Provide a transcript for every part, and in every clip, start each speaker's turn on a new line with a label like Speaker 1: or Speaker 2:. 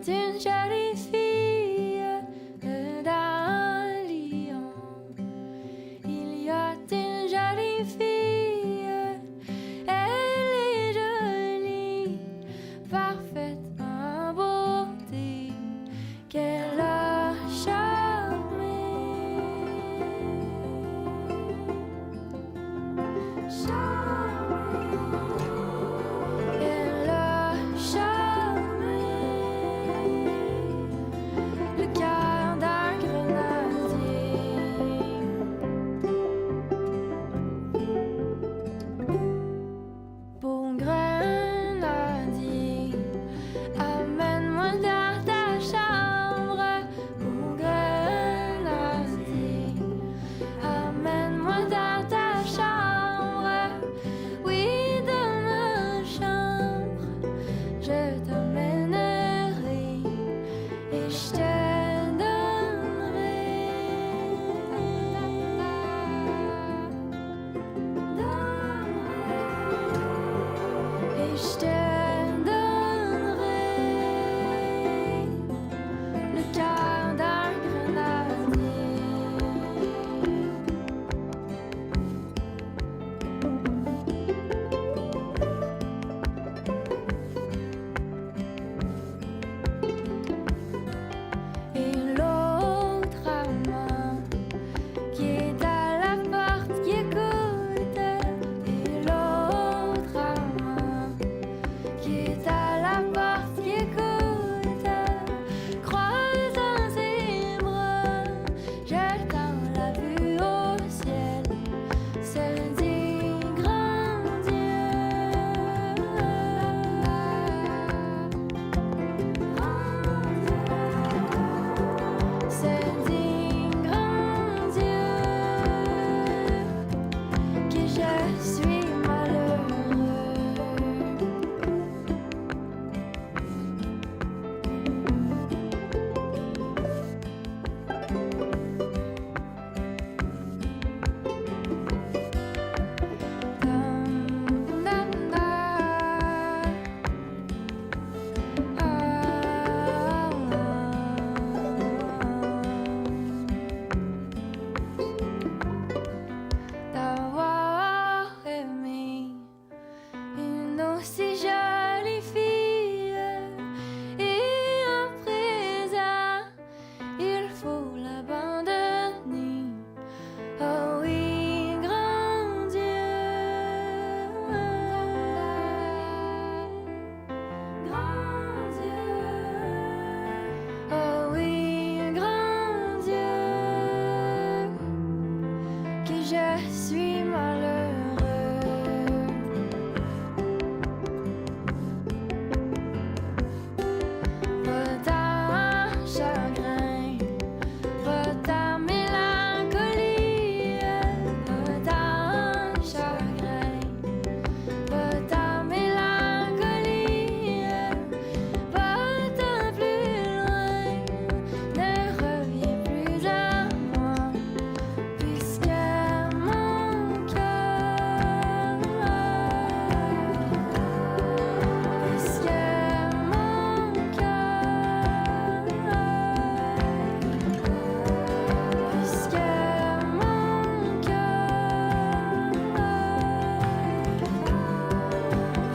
Speaker 1: une jolie fille d'un lion. Il y a une jolie fille, elle est jolie, parfaite en beauté, qu'elle a charmé. Elle a charmé le cœur d'un grenadier. Bon grenadier, amène-moi dans ta chambre. Bon grenadier, amène-moi dans ta chambre. Oui, dans ma chambre, je t'emmènerai et je te et je te donnerai le cœur d'un grenadier. Et l'autre amant qui est à la porte qui écoute. Et l'autre amant qui est à la porte qui écoute, croisant ses bras, jetant la vue au ciel, se dit grand Dieu. Se dit grand Dieu que je suis malheureux. D'avoir aimé une aussi jolie fille, et à présent il faut l'abandonner. Oh oui, grand Dieu, grand Dieu. Oh oui, grand Dieu, que je suis malheureux. Pas ta chagrin, pas ta mélancolie, pas ta chagrin, pas ta mélancolie, pas ta plus loin, ne reviens plus à moi, puisque mon cœur, puisque mon cœur, puisque mon cœur,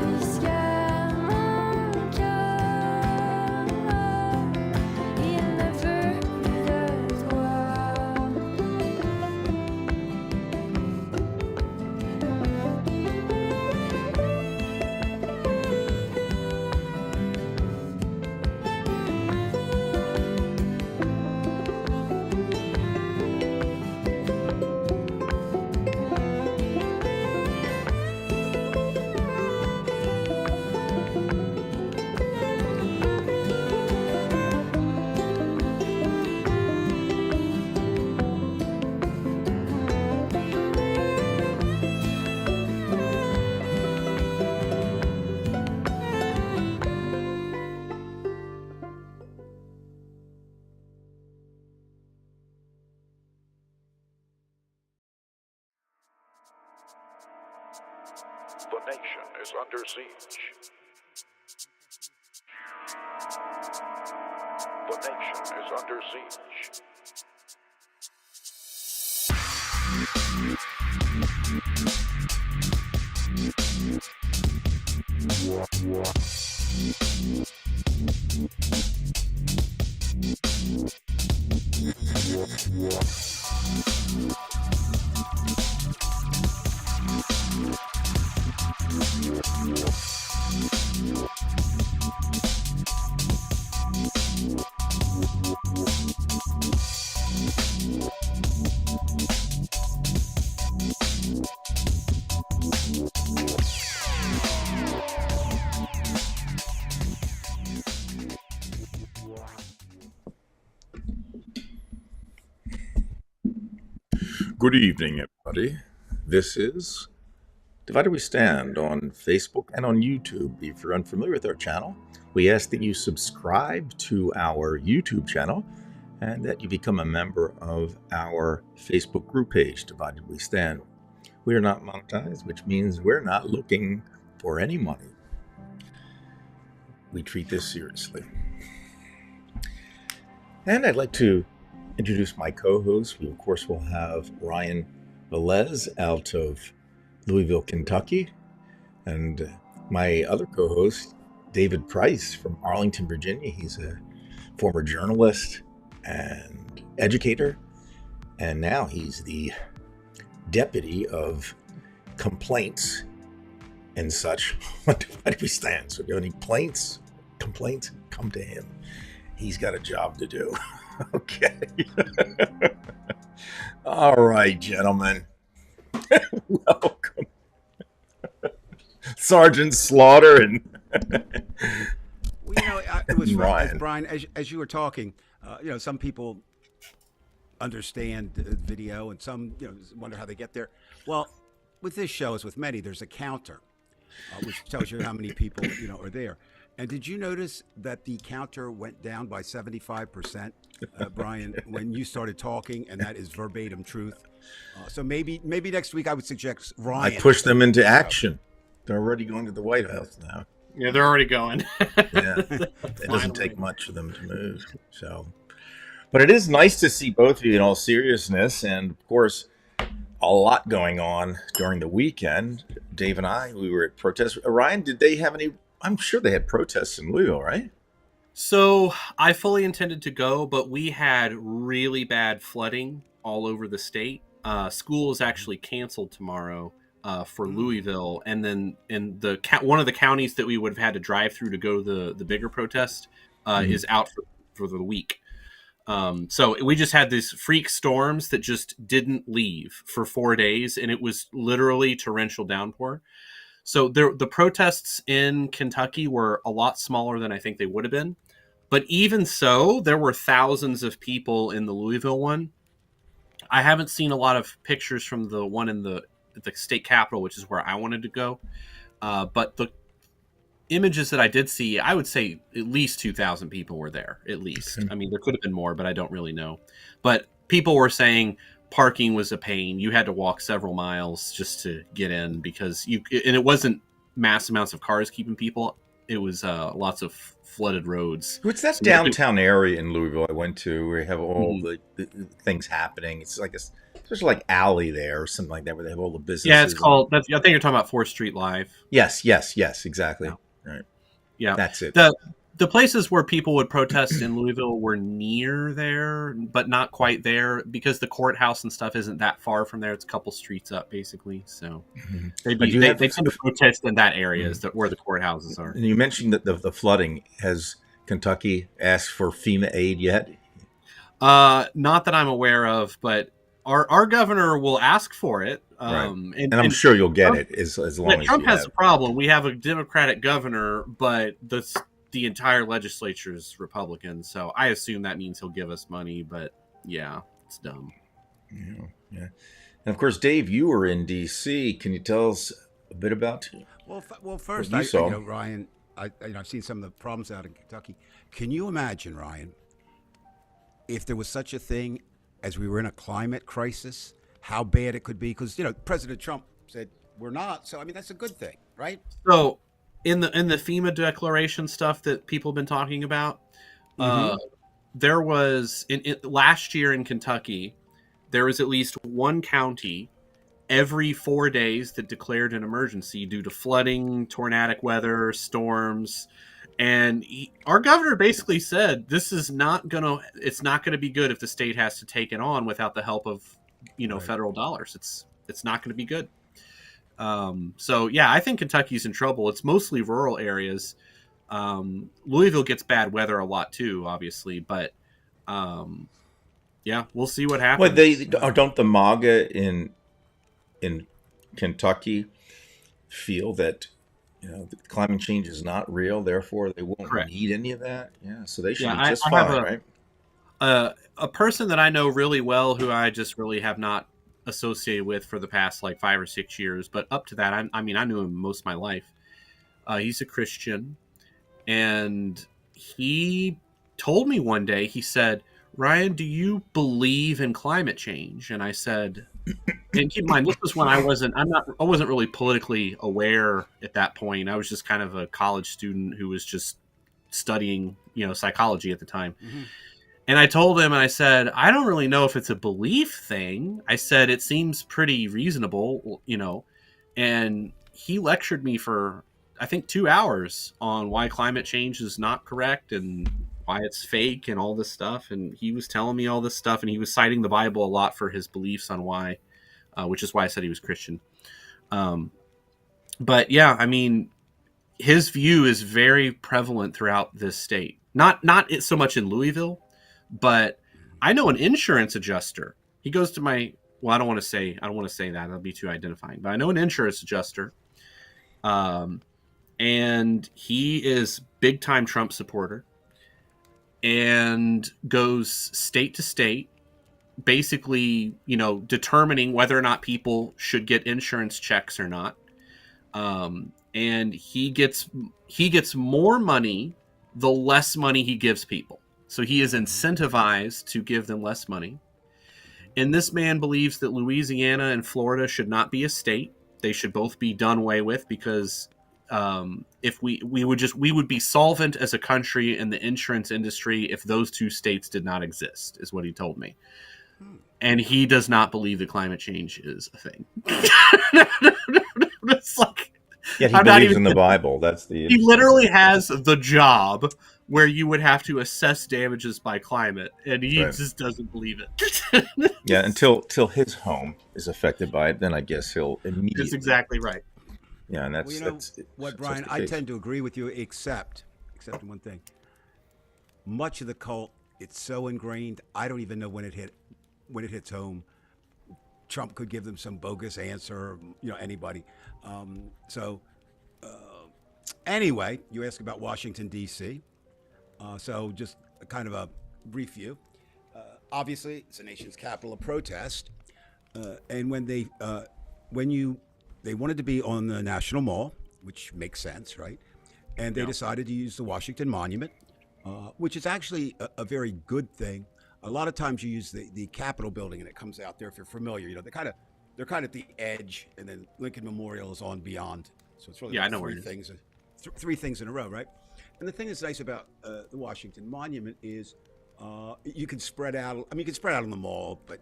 Speaker 1: puisque mon cœur, il ne veut plus de toi.
Speaker 2: The nation is under siege. The nation is under siege.
Speaker 3: Good evening, everybody. This is Divided We Stand on Facebook and on YouTube. If you're unfamiliar with our channel, we ask that you subscribe to our YouTube channel and that you become a member of our Facebook group page, Divided We Stand. We are not monetized, which means we're not looking for any money. We treat this seriously. And I'd like to introduce my co-host. We, of course, will have Ryan Velez out of Louisville, Kentucky, and my other co-host, David Price from Arlington, Virginia. He's a former journalist and educator, and now he's the deputy of complaints and such. Why do we stand? So if you have any complaints, come to him. He's got a job to do. Okay. All right, gentlemen. Welcome. Sergeant Slaughter and
Speaker 4: Well, it was
Speaker 3: Ryan.
Speaker 4: Brian, as you were talking, some people understand video and some, wonder how they get there. Well, with this show, as with many, there's a counter, which tells you how many people, are there. And did you notice that the counter went down by 75%, Brian, when you started talking, and that is verbatim truth. So maybe next week I would suggest Ryan.
Speaker 3: I pushed them into action. They're already going to the White House now.
Speaker 5: Yeah, they're already going.
Speaker 3: Yeah, it doesn't take much for them to move. So, but it is nice to see both of you in all seriousness, and of course, a lot going on during the weekend. Dave and I, we were at protests. Ryan, did they have any? I'm sure they had protests in Louisville, right?
Speaker 5: So I fully intended to go, but we had really bad flooding all over the state. School is actually canceled tomorrow for Louisville, and then in one of the counties that we would have had to drive through to go to the bigger protest is out for the week. So we just had these freak storms that just didn't leave for 4 days, and it was literally torrential downpour. So the protests in Kentucky were a lot smaller than I think they would have been. But even so, there were thousands of people in the Louisville one. I haven't seen a lot of pictures from the one in the state capitol, which is where I wanted to go. But the images that I did see, I would say at least 2,000 people were there, at least. I mean, there could have been more, but I don't really know. But people were saying parking was a pain. You had to walk several miles just to get in and it wasn't mass amounts of cars keeping people. It was lots of flooded roads.
Speaker 3: What's that downtown area in Louisville I went to where you have all the things happening? It's like there's like alley there or something like that where they have all the businesses.
Speaker 5: Yeah, it's called. I think you're talking about 4th Street Live.
Speaker 3: Yes, exactly. Yeah. Right.
Speaker 5: Yeah,
Speaker 3: that's it.
Speaker 5: The places where people would protest in Louisville were near there, but not quite there because the courthouse and stuff isn't that far from there. It's a couple streets up, basically. So they tend to protest in that area is where the courthouses are.
Speaker 3: And you mentioned that the flooding. Has Kentucky asked for FEMA aid yet?
Speaker 5: Not that I'm aware of, but our governor will ask for it.
Speaker 3: Right. And I'm sure you'll get it as long as
Speaker 5: Trump has a problem. We have a Democratic governor, but the entire legislature is Republican, so I assume that means he'll give us money. But yeah, it's dumb.
Speaker 3: Yeah. And of course, Dave, you were in D.C. Can you tell us a bit about?
Speaker 4: Well, first, Ryan, I've seen some of the problems out in Kentucky. Can you imagine, Ryan, if there was such a thing as we were in a climate crisis? How bad it could be? Because President Trump said we're not. So I mean, that's a good thing, right?
Speaker 5: So in the FEMA declaration stuff that people have been talking about,
Speaker 4: Mhm.
Speaker 5: there was last year in Kentucky, there was at least one county every 4 days that declared an emergency due to flooding, tornadic weather, storms. And our governor basically said, it's not gonna be good if the state has to take it on without the help of,
Speaker 4: Right.
Speaker 5: federal dollars. It's not going to be good. So yeah, I think Kentucky's in trouble. It's mostly rural areas. Louisville gets bad weather a lot too, obviously, but yeah, we'll see what happens.
Speaker 3: Well, don't the MAGA in Kentucky feel that that climate change is not real, therefore they won't
Speaker 5: Correct.
Speaker 3: need any of that? Yeah, so they should
Speaker 5: Yeah,
Speaker 3: be just
Speaker 5: I
Speaker 3: fine,
Speaker 5: have
Speaker 3: right?
Speaker 5: a person that I know really well who I just really have not associated with for the past like 5 or 6 years, but up to that, I mean, I knew him most of my life. He's a Christian, and he told me one day, he said, "Ryan, do you believe in climate change?" And I said, and keep in mind, this was when I wasn't really politically aware at that point. I was just kind of a college student who was just studying, psychology at the time.
Speaker 4: Mhm.
Speaker 5: And I told him, and I said, "I don't really know if it's a belief thing." I said, "It seems pretty reasonable, and he lectured me for, I think, 2 hours on why climate change is not correct and why it's fake and all this stuff. And he was telling me all this stuff, and he was citing the Bible a lot for his beliefs on why, which is why I said he was Christian. But yeah, I mean, his view is very prevalent throughout this state. Not so much in Louisville, but I know an insurance adjuster. He goes to I don't want to say that. That'll be too identifying. But I know an insurance adjuster, and he is big time Trump supporter, and goes state to state, basically, determining whether or not people should get insurance checks or not. And he gets more money the less money he gives people. So he is incentivized to give them less money. And this man believes that Louisiana and Florida should not be a state. They should both be done away with, because if we would be solvent as a country in the insurance industry if those two states did not exist, is what he told me. And he does not believe that climate change is a thing. It's like,
Speaker 3: Yet he
Speaker 5: I'm not
Speaker 3: believes
Speaker 5: even
Speaker 3: in the
Speaker 5: kidding.
Speaker 3: Bible. That's the
Speaker 5: He literally has the job where you would have to assess damages by climate, and he
Speaker 3: Right.
Speaker 5: just doesn't believe it.
Speaker 3: Yeah, until his home is affected by it, then I guess he'll immediately.
Speaker 5: That's exactly right.
Speaker 3: Yeah, and
Speaker 4: Well,
Speaker 3: that's
Speaker 4: what,
Speaker 3: that's
Speaker 4: Brian,
Speaker 3: the
Speaker 4: I
Speaker 3: case.
Speaker 4: tend to agree with you, except in one thing. Much of the cult, it's so ingrained. I don't even know when it hits home. Trump could give them some bogus answer, anybody. Anyway, you asked about Washington, D.C. So just a kind of a brief view. Obviously, it's the nation's capital of protest. And when they wanted to be on the National Mall, which makes sense, right? And they decided to use the Washington Monument, which is actually a very good thing. A lot of times you use the Capitol building, and it comes out there. If you're familiar, they're kind of at the edge, and then Lincoln Memorial is on beyond. So it's really
Speaker 5: Yeah, I know where
Speaker 4: three
Speaker 5: it is.
Speaker 4: things, three things in a row, right? And the thing that's nice about the Washington Monument is you can spread out. I mean, you can spread out on the mall, but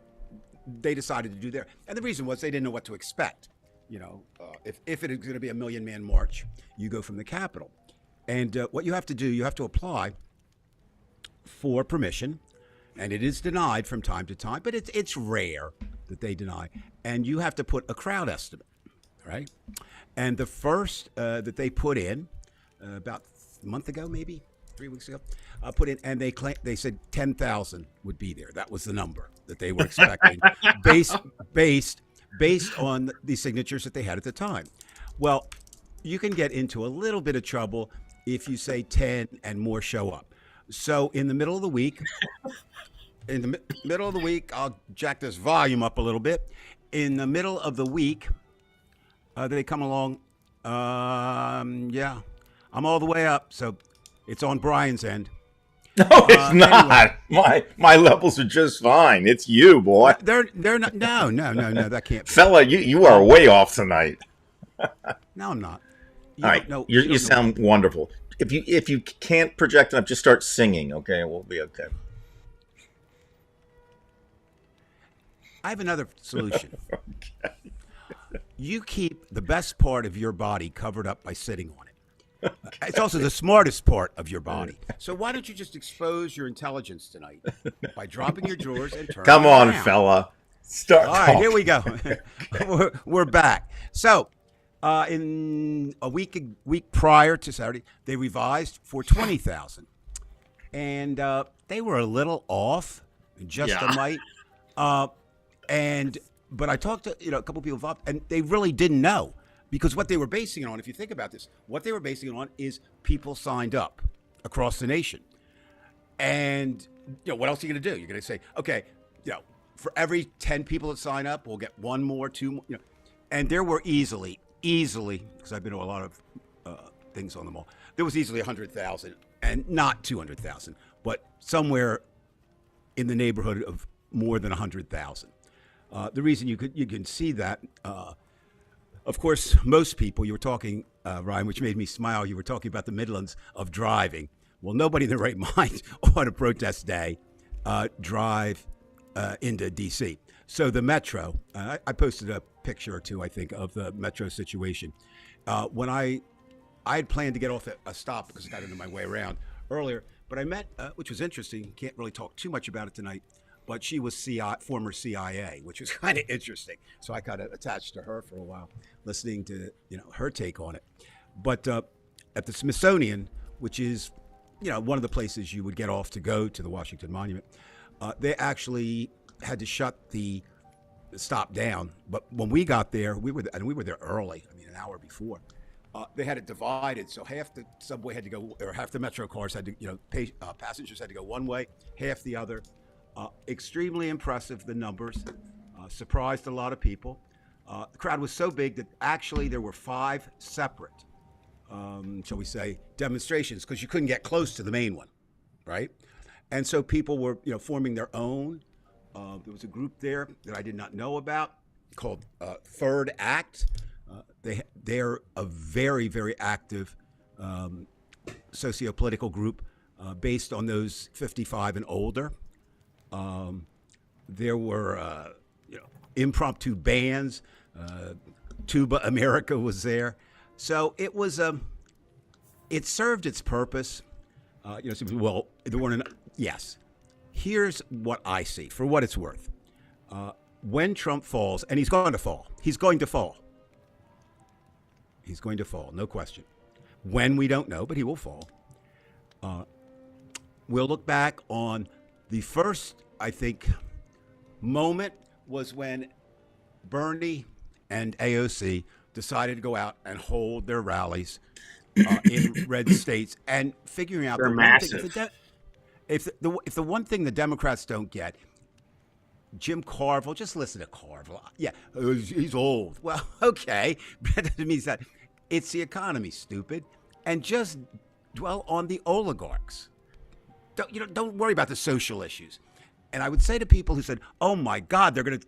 Speaker 4: they decided to do there. And the reason was they didn't know what to expect. If it is going to be a million-man march, you go from the Capitol. And what you have to do, you have to apply for permission, and it is denied from time to time, but it's rare that they deny. And you have to put a crowd estimate, right? And the first that they put in about a month ago, maybe 3 weeks ago, put in, and they said 10,000 would be there. That was the number that they were expecting, based on the signatures that they had at the time. Well, you can get into a little bit of trouble if you say 10 and more show up. So in the middle of the week, I'll jack this volume up a little bit. In the middle of the week, they come along. Yeah, I'm all the way up. So it's on Brian's end.
Speaker 3: No, it's not. My levels are just fine. It's you, boy.
Speaker 4: They're not. No. That can't be.
Speaker 3: Fella, you are way off tonight.
Speaker 4: No, I'm not. You
Speaker 3: All
Speaker 4: don't
Speaker 3: right,
Speaker 4: know.
Speaker 3: you
Speaker 4: don't know-
Speaker 3: sound wonderful. If you can't project enough, just start singing. Okay, we'll be okay.
Speaker 4: I have another solution. You keep the best part of your body covered up by sitting on it. It's also the smartest part of your body. So why don't you just expose your intelligence tonight by dropping your drawers and turning
Speaker 3: Come on,
Speaker 4: around?
Speaker 3: fella. Start.
Speaker 4: All right, here we go. we're back. So, in a week prior to Saturday, they revised for 20,000, and they were a little off, just a mite. But I talked to a couple people involved, and they really didn't know, because what they were basing it on, if you think about this, what they were basing it on is people signed up across the nation, and what else are you going to do? You're going to say, okay, for every 10 people that sign up, we'll get one more, two more, and there were easily, because I've been to a lot of things on the mall, there was easily 100,000, and not 200,000, but somewhere in the neighborhood of more than 100,000. The reason you can see that, of course, most people, you were talking, Ryan, which made me smile, you were talking about the Midlands of driving. Well, nobody in their right mind on a protest day drive into D.C. So the Metro, I posted a picture or two, I think, of the Metro situation. When I had planned to get off at a stop because I got into my way around earlier, but I met, which was interesting, can't really talk too much about it tonight, but she was former CIA, which was kind of interesting. So I kind of attached to her for a while, listening to her take on it. But at the Smithsonian, which is one of the places you would get off to go to the Washington Monument, they actually had to shut the stop down. But when we got there, we were there early. I mean, an hour before. They had it divided, so half the subway had to go, or half the Metro cars had to, passengers had to go one way, half the other. Extremely impressive, the numbers. Surprised a lot of people. The crowd was so big that actually there were 5 separate, shall we say, demonstrations, because you couldn't get close to the main one, right? And so people were, forming their own. There was a group there that I did not know about called Third Act. They're a very, very active socio-political group based on those 55 and older. There were, impromptu bands. Tuba America was there, so it was. It served its purpose. Well, there weren't. Yes, here's what I see for what it's worth. When Trump falls, and he's going to fall. He's going to fall. He's going to fall, no question. When, we don't know, but he will fall. We'll look back on the first, I think, moment was when Bernie and AOC decided to go out and hold their rallies in red states, and figuring out
Speaker 5: They're
Speaker 4: the
Speaker 5: massive.
Speaker 4: one thing, if the one thing the Democrats don't get, Jim Carville, just listen to Carville. Yeah, he's old. Well, okay, that doesn't mean that. It's the economy, stupid, and just dwell on the oligarchs. Don't worry about the social issues. And I would say to people who said, "Oh my God, they're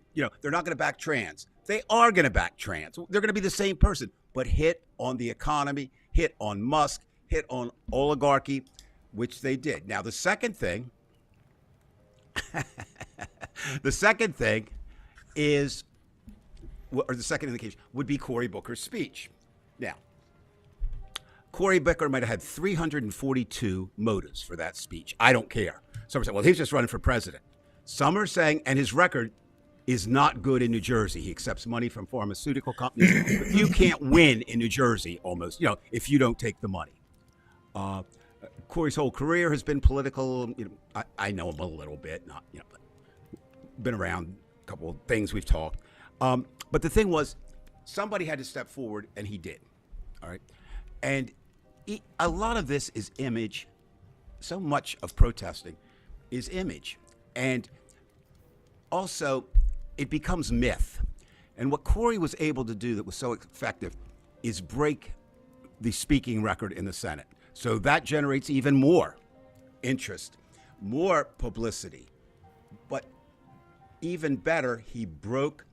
Speaker 4: not gonna back trans." They are gonna back trans. They're gonna be the same person, but hit on the economy, hit on Musk, hit on oligarchy, which they did. Now the second thing is, or the second indication would be Cory Booker's speech. Now, Cory Booker might have had 342 motives for that speech. I don't care. Some are saying, well, he's just running for president. Some are saying, and his record is not good in New Jersey. He accepts money from pharmaceutical companies. But you can't win in New Jersey almost, if you don't take the money. Cory's whole career has been political. I know him a little bit, not, but been around a couple of things we've talked. But the thing was, somebody had to step forward, and he did. All right. And a lot of this is image. So much of protesting is image. And also, it becomes myth. And what Cory was able to do that was so effective is break the speaking record in the Senate. So that generates even more interest, more publicity. But even better, he broke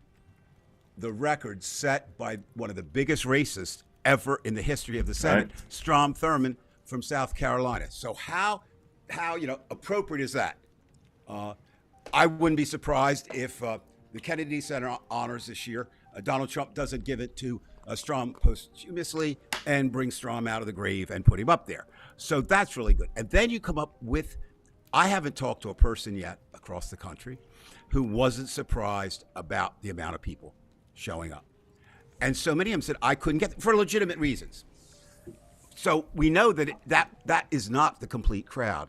Speaker 4: the record set by one of the biggest racists ever in the history of the Senate. Strom Thurmond from South Carolina. So how appropriate is that? I wouldn't be surprised if the Kennedy Center honors this year, Donald Trump doesn't give it to Strom posthumously and bring Strom out of the grave and put him up there. So that's really good. And then you come up with, I haven't talked to a person yet across the country who wasn't surprised about the amount of people showing up. And so many of them said, I couldn't get them for legitimate reasons. So we know that that is not the complete crowd.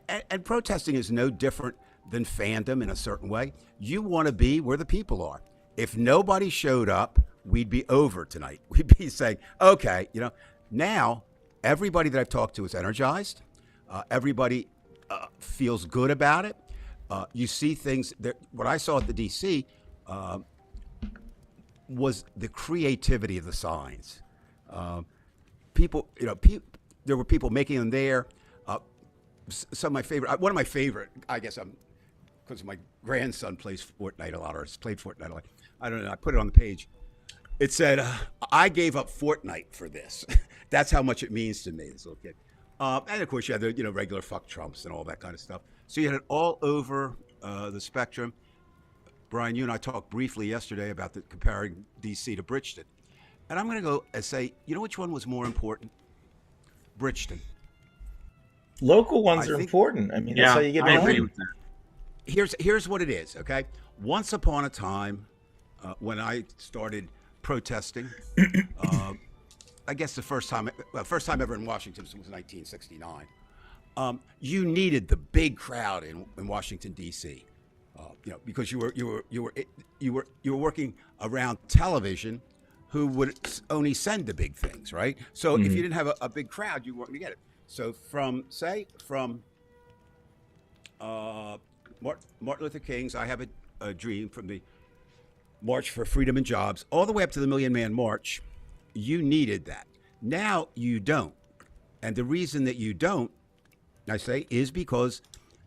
Speaker 4: And protesting is no different than fandom in a certain way. You want to be where the people are. If nobody showed up, we'd be over tonight. We'd be saying, okay, now everybody that I've talked to is energized. Everybody feels good about it. You see things that what I saw at the DC was the creativity of the signs. People, there were people making them there. Some of my favorite, one of my favorite, I guess because my grandson plays Fortnite a lot, or has played Fortnite a lot. I don't know. I put it on the page. It said, I gave up Fortnite for this. That's how much it means to me, this little kid. And of course, you had the regular fuck Trumps and all that kind of stuff. So you had it all over the spectrum. Brian, you and I talked briefly yesterday about comparing DC to Bridgeton. And I'm going to go and say, which one was more important? Bridgeton.
Speaker 3: Local ones are important. I mean, that's how you get
Speaker 5: I
Speaker 3: money.
Speaker 5: agree with that.
Speaker 4: Here's what it is, okay? Once upon a time, when I started protesting, I guess the first time ever in Washington was 1969. You needed the big crowd in Washington D.C. Because you were working around television, who would only send the big things, right? So if you didn't have a big crowd, you weren't going to get it. So from Martin Luther King's I Have a Dream, from the March for Freedom and Jobs, all the way up to the Million Man March, you needed that. Now you don't. And the reason that you don't, I say, is because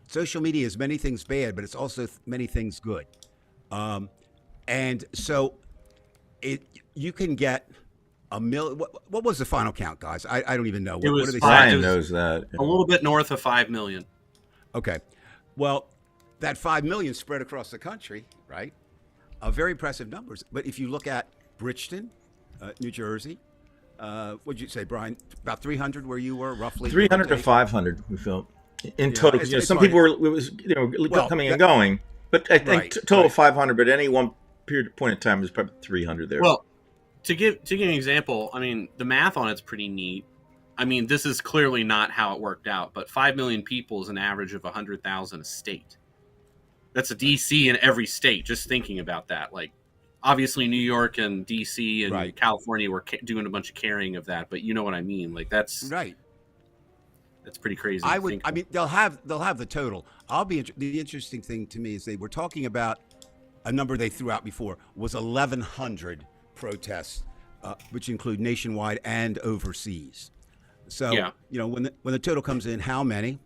Speaker 4: social media is many things bad, but it's also many things good. And so you can get a million. What was the final count, guys? I don't even know. What do they say?
Speaker 3: Brian knows that.
Speaker 5: A little bit north of 5 million.
Speaker 4: Okay. Well, that 5 million spread across the country, right? Very impressive numbers. But if you look at Bridgeton, New Jersey, what'd you say, Brian? About 300 where you were, roughly?
Speaker 3: 300 to 500, we felt. In total,
Speaker 4: it's
Speaker 3: some
Speaker 4: funny.
Speaker 3: people were coming and going. But I think total 500, but any one point in time is probably 300 there.
Speaker 5: Well, to give an example, I mean, the math on it's pretty neat. I mean, this is clearly not how it worked out, but 5 million people is an average of 100,000 a state. That's a DC in every state. Just thinking about that, like, obviously New York and DC and California were doing a bunch of carrying of that, but you know what I mean. Like that's
Speaker 4: right.
Speaker 5: That's pretty crazy.
Speaker 4: I mean, they'll have the total. The interesting thing to me is they were talking about a number they threw out before was 1,100 protests, which include nationwide and overseas. So when the total comes in, how many?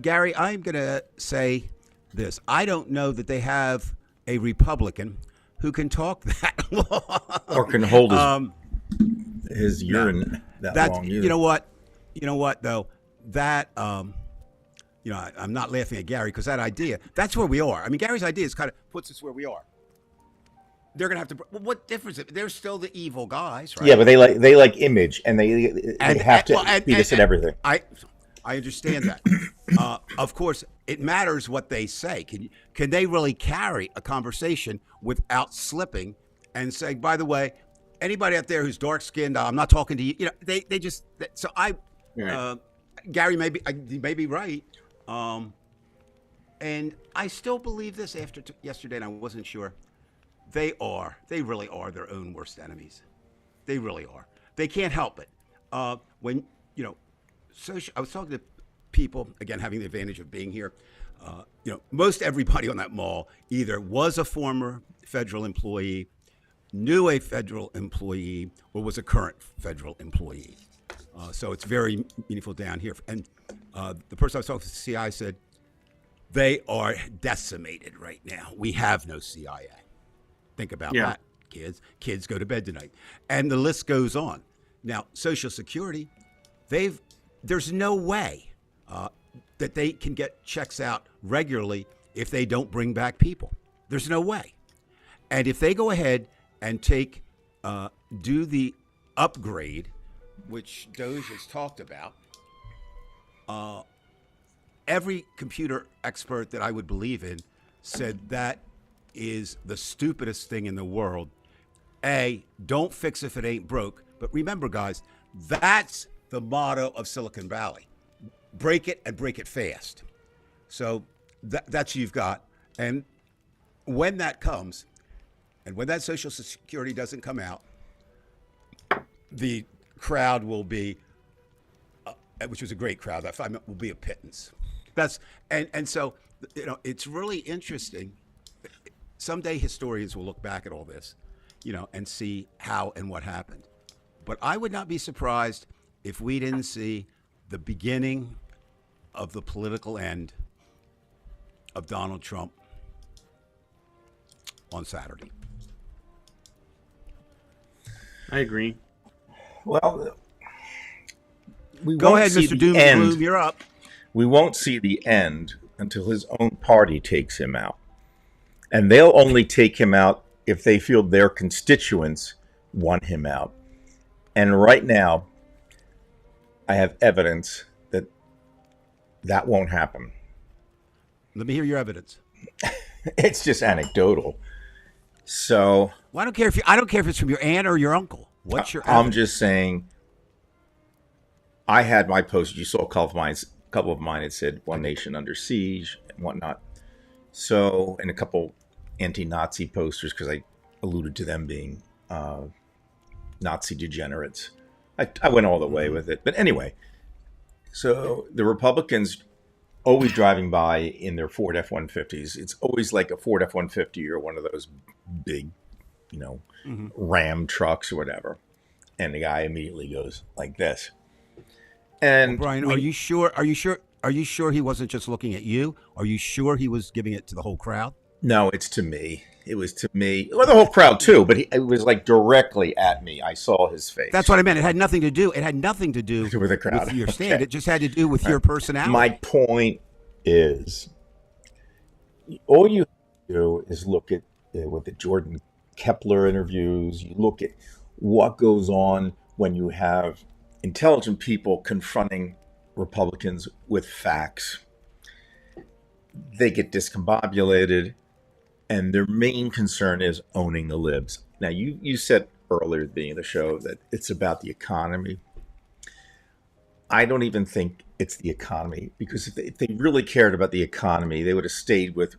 Speaker 4: Gary, I'm going to say this. I don't know that they have a Republican who can talk that long.
Speaker 3: Or can hold his urine that long.
Speaker 4: You know what? Though that I'm not laughing at Gary because that idea, that's where we are. I mean, Gary's idea is kind of puts us where we are. They're gonna have to. What difference? They're still the evil guys, right?
Speaker 3: Yeah, but they like image, and they have to beat us at everything.
Speaker 4: I understand that. Of course, it matters what they say. Can they really carry a conversation without slipping and saying, by the way, anybody out there who's dark skinned, I'm not talking to you. They just. So Gary may be right, and I still believe this after yesterday, and I wasn't sure. They really are their own worst enemies. They really are. They can't help it. I was talking to people, again, having the advantage of being here. Most everybody on that mall either was a former federal employee, knew a federal employee, or was a current federal employee. So it's very meaningful down here. And the person I was talking to, the CIA, said, they are decimated right now. We have no CIA. Think about that. Kids go to bed tonight. And the list goes on. Now, Social Security, there's no way that they can get checks out regularly if they don't bring back people. There's no way. And if they go ahead and do the upgrade, which Doge has talked about, every computer expert that I would believe in said that is the stupidest thing in the world. Don't fix if it ain't broke. But remember, guys, that's the motto of Silicon Valley. Break it and break it fast. So that's you've got. And when that comes, and when that Social Security doesn't come out, the crowd will be, which was a great crowd, that 5 minutes will be a pittance. And so, it's really interesting. Someday historians will look back at all this, and see how and what happened. But I would not be surprised if we didn't see the beginning of the political end of Donald Trump on Saturday.
Speaker 5: I agree.
Speaker 3: Well, we
Speaker 4: Go
Speaker 3: won't
Speaker 4: ahead,
Speaker 3: see
Speaker 4: Mr.
Speaker 3: the
Speaker 4: Doom
Speaker 3: end.
Speaker 4: and Gloom, you're up.
Speaker 3: We won't see the end until his own party takes him out. And they'll only take him out if they feel their constituents want him out. And right now, I have evidence that won't happen.
Speaker 4: Let me hear your evidence.
Speaker 3: It's just anecdotal. So
Speaker 4: Well, I don't care if it's from your aunt or your uncle. What's your
Speaker 3: I'm
Speaker 4: evidence?
Speaker 3: just saying, I had my post. You saw a couple of mine. It said "One Nation Under Siege" and whatnot. So, and a couple anti-Nazi posters because I alluded to them being Nazi degenerates. I went all the way with it. But anyway, so the Republicans always driving by in their Ford F-150s. It's always like a Ford F-150 or one of those big, Ram trucks or whatever. And the guy immediately goes like this. And
Speaker 4: Brian, are you sure? Are you sure he wasn't just looking at you? Are you sure he was giving it to the whole crowd?
Speaker 3: No, it's to me. It was to me. Well, the whole crowd too, but it was like directly at me. I saw his face.
Speaker 4: That's what I meant. It had nothing to do. It had nothing to do
Speaker 3: With the crowd.
Speaker 4: with your stand.
Speaker 3: Okay.
Speaker 4: It just had to do with your personality.
Speaker 3: My point is, all you have to do is look at with the Jordan Kepler interviews. You look at what goes on when you have intelligent people confronting Republicans with facts. They get discombobulated, and their main concern is owning the libs. Now, you said earlier at the beginning of the show that it's about the economy. I don't even think it's the economy, because if they really cared about the economy, they would have stayed with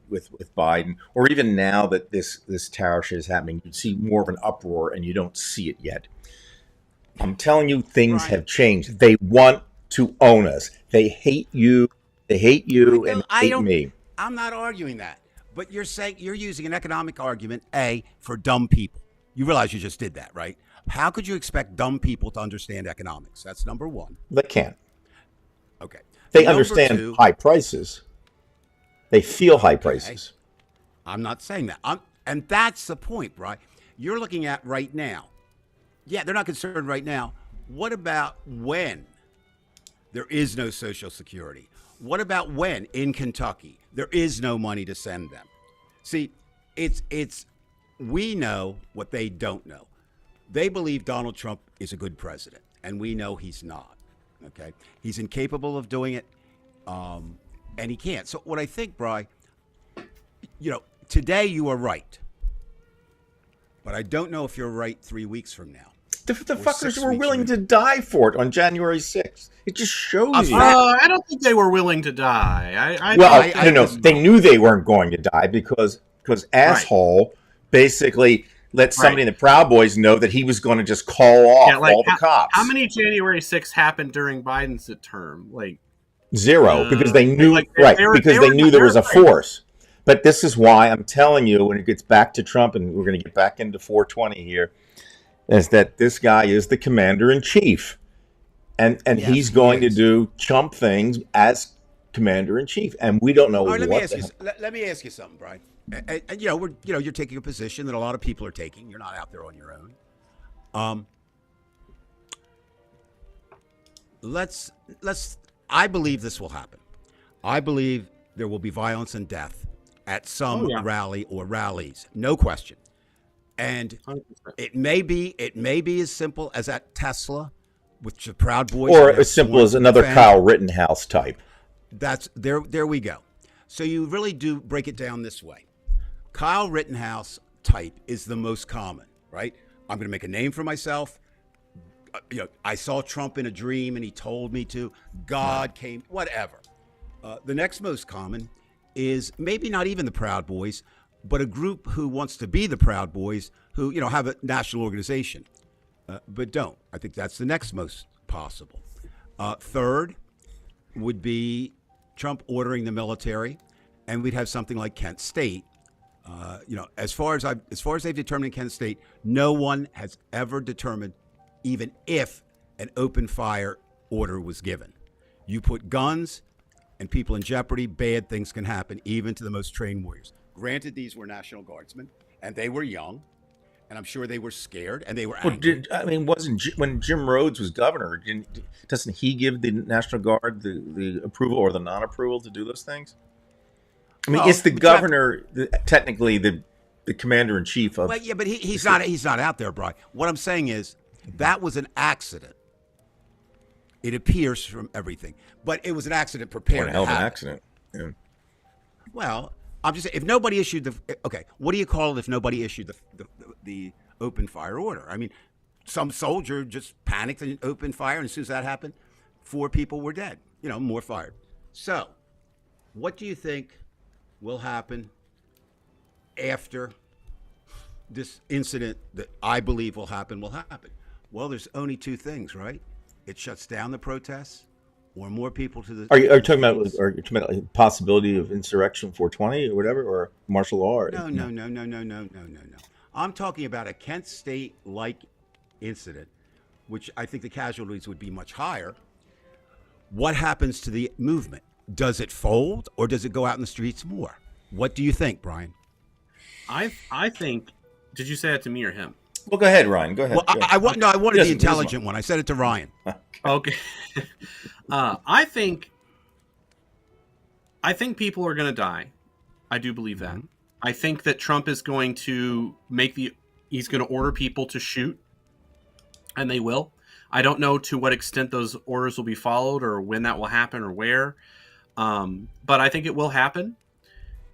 Speaker 3: Biden. Or even now that this tariff shit is happening, you'd see more of an uproar, and you don't see it yet. I'm telling you, things
Speaker 4: Right.
Speaker 3: have changed. They want to own us. They hate you. They hate you and hate me.
Speaker 4: I'm not arguing that, but you're using an economic argument, for dumb people. You realize you just did that, right? How could you expect dumb people to understand economics? That's number one.
Speaker 3: They can't.
Speaker 4: Okay.
Speaker 3: They
Speaker 4: Number
Speaker 3: understand
Speaker 4: two,
Speaker 3: high prices. They feel high prices.
Speaker 4: I'm not saying that. And that's the point, right? You're looking at right now. Yeah, they're not concerned right now. What about when there is no Social Security? What about when in Kentucky there is no money to send them? See, we know what they don't know. They believe Donald Trump is a good president, and we know he's not. Okay, he's incapable of doing it, and he can't. So what I think, Bri, today you are right, but I don't know if you're right 3 weeks from now.
Speaker 3: The
Speaker 4: Or
Speaker 3: fuckers
Speaker 4: 6
Speaker 3: were
Speaker 4: weeks
Speaker 3: willing
Speaker 4: from
Speaker 3: to die for it on January 6th. It just shows you.
Speaker 5: I don't think they were willing to die.
Speaker 3: No. They knew they weren't going to die because asshole basically let somebody in the Proud Boys know that he was going to just call off all the cops.
Speaker 5: How many January 6th happened during Biden's term?
Speaker 3: Zero, because they knew because they knew there was a force. But this is why I'm telling you, when it gets back to Trump, and we're going to get back into 420 here, is that this guy is the commander in chief, and
Speaker 4: Yes,
Speaker 3: he's
Speaker 4: he
Speaker 3: going to
Speaker 4: is.
Speaker 3: do chump things as commander in chief, and we don't know
Speaker 4: All right,
Speaker 3: what.
Speaker 4: let me ask you something, Brian. and, you're taking a position that a lot of people are taking. You're not out there on your own. Let's. I believe this will happen. I believe there will be violence and death at some rally or rallies, no question. And
Speaker 5: 100%.
Speaker 4: it may be as simple as that Tesla, with the Proud Boys,
Speaker 3: Or as simple as another Kyle Rittenhouse type.
Speaker 4: That's there. There we go. So you really do break it down this way. Kyle Rittenhouse type is the most common, right? I'm going to make a name for myself. I saw Trump in a dream and he told me to. God came, whatever. The next most common is maybe not even the Proud Boys, but a group who wants to be the Proud Boys, who have a national organization, but don't. I think that's the next most possible. Third would be Trump ordering the military, and we'd have something like Kent State. As far as they've determined in Kent State, no one has ever determined, even if an open fire order was given. You put guns and people in jeopardy, bad things can happen, even to the most trained warriors. Granted, these were National Guardsmen, and they were young, and I'm sure they were scared, and they were angry.
Speaker 3: When Jim Rhodes was governor, doesn't he give the National Guard the approval or the non-approval to do those things? I mean, it's the governor, technically the commander in chief of.
Speaker 4: Well, yeah, but he's not out there, Brian. What I'm saying is that was an accident. It appears from everything, but it was an accident prepared.
Speaker 3: A hell of an accident. Yeah.
Speaker 4: Well, I'm just saying, if nobody issued what do you call it if nobody issued the open fire order? I mean, some soldier just panicked and opened fire, and as soon as that happened, 4 people were dead. More fired. So, what do you think will happen after this incident that I believe will happen? Well, there's only 2 things, right? It shuts down the protests, or more people to the.
Speaker 3: Are you talking about a possibility of insurrection 420 or whatever, or martial law? Or,
Speaker 4: No. I'm talking about a Kent State-like incident, which I think the casualties would be much higher. What happens to the movement? Does it fold, or does it go out in the streets more? What do you think, Brian?
Speaker 5: I think. Did you say that to me or him?
Speaker 3: Well, go ahead, Ryan. Go ahead.
Speaker 4: Well,
Speaker 3: Go ahead.
Speaker 4: I wanted the intelligent one. I said it to Ryan.
Speaker 5: Okay. I think people are going to die. I do believe that. I think that Trump is going to he's going to order people to shoot, and they will. I don't know to what extent those orders will be followed or when that will happen or where. But I think it will happen.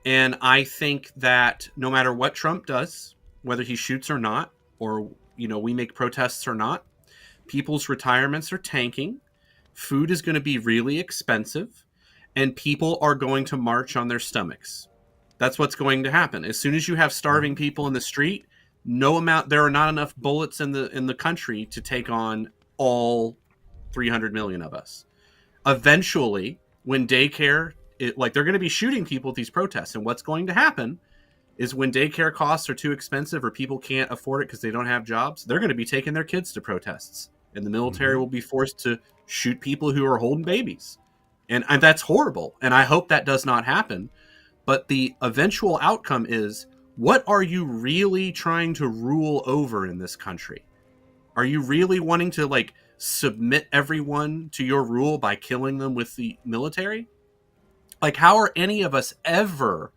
Speaker 5: And I think that no matter what Trump does, whether he shoots or not, or, we make protests or not, people's retirements are tanking. Food is going to be really expensive, and people are going to march on their stomachs. That's what's going to happen. As soon as you have starving people in the street, there are not enough bullets in the country to take on all 300 million of us. Eventually, when daycare, they're going to be shooting people at these protests, and what's going to happen is when daycare costs are too expensive or people can't afford it because they don't have jobs, they're going to be taking their kids to protests, and the military will be forced to shoot people who are holding babies. And that's horrible. And I hope that does not happen. But the eventual outcome is, what are you really trying to rule over in this country? Are you really wanting to submit everyone to your rule by killing them with the military? How are any of us ever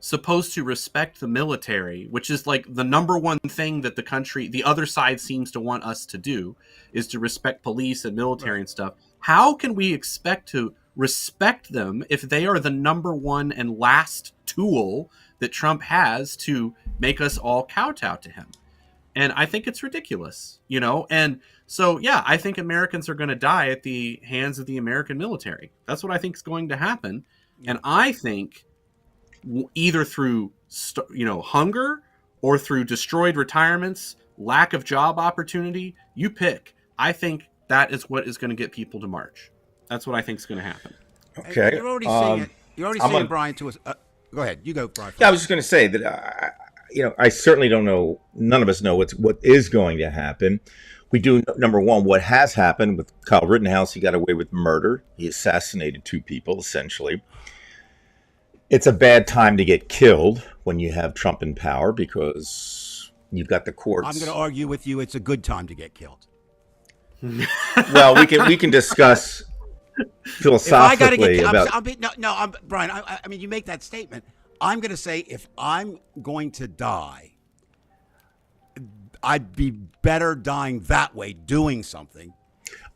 Speaker 5: supposed to respect the military, which is the number one thing that the other side seems to want us to do, is to respect police and military and stuff. How can we expect to respect them if they are the number one and last tool that Trump has to make us all kowtow to him? And I think it's ridiculous, And so, I think Americans are going to die at the hands of the American military. That's what I think is going to happen. And I think either through hunger or through destroyed retirements, lack of job opportunity, you pick. I think that is what is going to get people to march. That's what I think is going to happen.
Speaker 3: Okay.
Speaker 4: You're already seeing it. You're already seeing Brian to us. Go ahead. You go, Brian.
Speaker 3: Yeah, I was just going to say that I certainly don't know. None of us know what is going to happen. We do, number one, what has happened with Kyle Rittenhouse. He got away with murder. He assassinated 2 people, essentially. It's a bad time to get killed when you have Trump in power because you've got the courts.
Speaker 4: I'm going to argue with you. It's a good time to get killed.
Speaker 3: Well, we can discuss
Speaker 4: If I got to
Speaker 3: philosophically
Speaker 4: get
Speaker 3: about.
Speaker 4: I'm Brian. I mean, you make that statement. I'm going to say if I'm going to die, I'd be better dying that way, doing something.